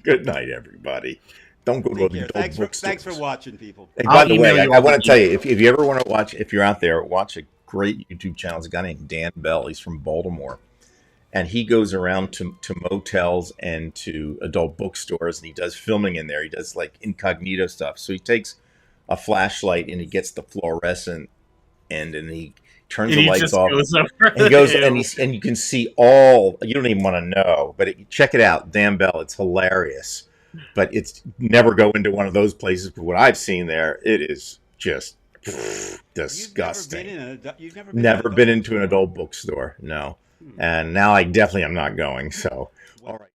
Speaker 6: Good night, everybody. Don't go to
Speaker 4: Take
Speaker 6: the
Speaker 4: care.
Speaker 6: adult bookstores.
Speaker 4: Thanks for watching, people.
Speaker 6: Hey,
Speaker 5: I'll
Speaker 6: by the
Speaker 5: email
Speaker 6: way,
Speaker 5: you
Speaker 6: I
Speaker 5: all
Speaker 6: want
Speaker 5: the
Speaker 6: to tell you, if you ever want to watch, if you're out there, watch a great YouTube channel. There's a guy named Dan Bell. He's from Baltimore. And he goes around to motels and to adult bookstores, and he does filming in there. He does like incognito stuff. So he takes a flashlight and he gets the fluorescent end, and he turns the lights off. And he goes and you can see all. You don't even want to know, but check it out, Dan Bell. It's hilarious. but it's never go into one of those places. But what I've seen there, it is just disgusting.
Speaker 4: You've never
Speaker 6: Never been into an adult bookstore, no. And now I definitely am not going. So, all right.